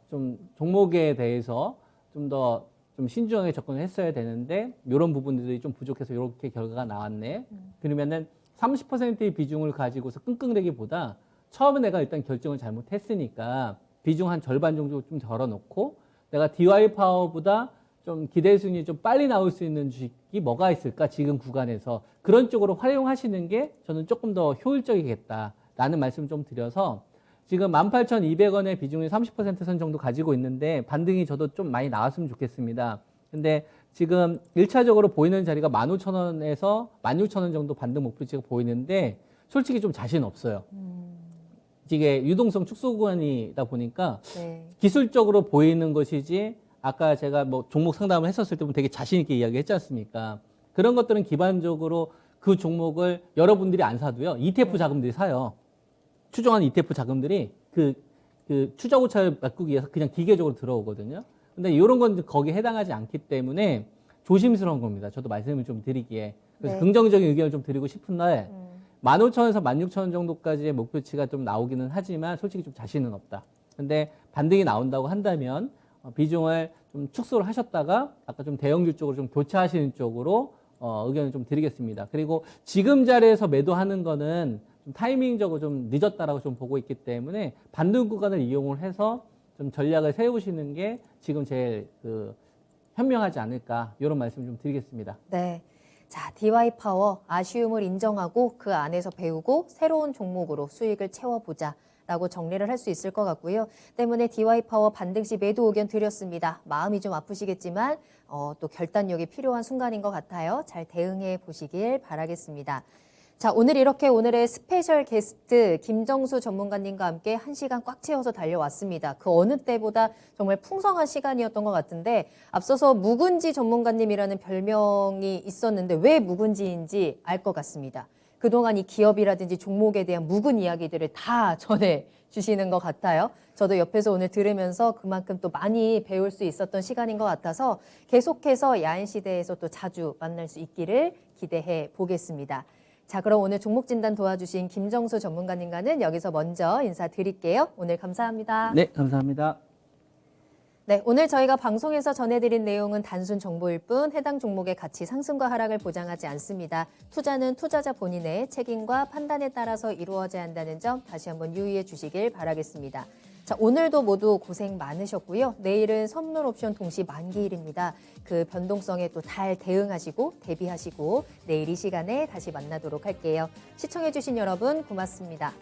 좀 종목에 대해서 좀 더 좀 신중하게 접근을 했어야 되는데 이런 부분들이 좀 부족해서 이렇게 결과가 나왔네. 그러면은 30%의 비중을 가지고서 끙끙대기보다 처음에 내가 일단 결정을 잘못했으니까 비중 한 절반 정도 좀 덜어놓고 내가 DI 파워보다 좀 기대 수익이 좀 빨리 나올 수 있는 주식이 뭐가 있을까 지금 구간에서 그런 쪽으로 활용하시는 게 저는 조금 더 효율적이겠다라는 말씀 좀 드려서 지금 18,200원의 비중이 30%선 정도 가지고 있는데 반등이 저도 좀 많이 나왔으면 좋겠습니다. 근데 지금 1차적으로 보이는 자리가 15,000원에서 16,000원 정도 반등 목표치가 보이는데 솔직히 좀 자신 없어요. 이게 유동성 축소 구간이다 보니까 네. 기술적으로 보이는 것이지 아까 제가 뭐 종목 상담을 했었을 때 보면 되게 자신 있게 이야기했지 않습니까? 그런 것들은 기반적으로 그 종목을 여러분들이 안 사도요. ETF 자금들이 사요. 추정한 ETF 자금들이 그 추적 오차를 바꾸기 위해서 그냥 기계적으로 들어오거든요. 근데 이런 건 거기에 해당하지 않기 때문에 조심스러운 겁니다. 저도 말씀을 좀 드리기에. 그래서 네. 긍정적인 의견을 좀 드리고 싶은 날 15,000원에서 16,000원 정도까지의 목표치가 좀 나오기는 하지만 솔직히 좀 자신은 없다. 근데 반등이 나온다고 한다면 비중을 좀 축소를 하셨다가 아까 좀 대형주 쪽으로 좀 교체하시는 쪽으로 의견을 좀 드리겠습니다. 그리고 지금 자리에서 매도하는 거는 좀 타이밍적으로 좀 늦었다라고 좀 보고 있기 때문에 반등 구간을 이용을 해서 좀 전략을 세우시는 게 지금 제일 현명하지 않을까 이런 말씀 좀 드리겠습니다. 네. 자, DY 파워 아쉬움을 인정하고 그 안에서 배우고 새로운 종목으로 수익을 채워보자. 라고 정리를 할 수 있을 것 같고요. 때문에 DY 파워 반등 시 매도 의견 드렸습니다. 마음이 좀 아프시겠지만 또 결단력이 필요한 순간인 것 같아요. 잘 대응해 보시길 바라겠습니다. 자, 오늘 이렇게 오늘의 스페셜 게스트 김정수 전문가님과 함께 1시간 꽉 채워서 달려왔습니다. 그 어느 때보다 정말 풍성한 시간이었던 것 같은데 앞서서 묵은지 전문가님이라는 별명이 있었는데 왜 묵은지인지 알 것 같습니다. 그동안 이 기업이라든지 종목에 대한 묵은 이야기들을 다 전해주시는 것 같아요. 저도 옆에서 오늘 들으면서 그만큼 또 많이 배울 수 있었던 시간인 것 같아서 계속해서 야인시대에서 또 자주 만날 수 있기를 기대해 보겠습니다. 자, 그럼 오늘 종목 진단 도와주신 김정수 전문가님과는 여기서 먼저 인사드릴게요. 오늘 감사합니다. 네, 감사합니다. 네, 오늘 저희가 방송에서 전해드린 내용은 단순 정보일 뿐 해당 종목의 가치 상승과 하락을 보장하지 않습니다. 투자는 투자자 본인의 책임과 판단에 따라서 이루어져야 한다는 점 다시 한번 유의해 주시길 바라겠습니다. 자, 오늘도 모두 고생 많으셨고요. 내일은 선물 옵션 동시 만기일입니다. 그 변동성에 또 잘 대응하시고 대비하시고 내일 이 시간에 다시 만나도록 할게요. 시청해 주신 여러분 고맙습니다.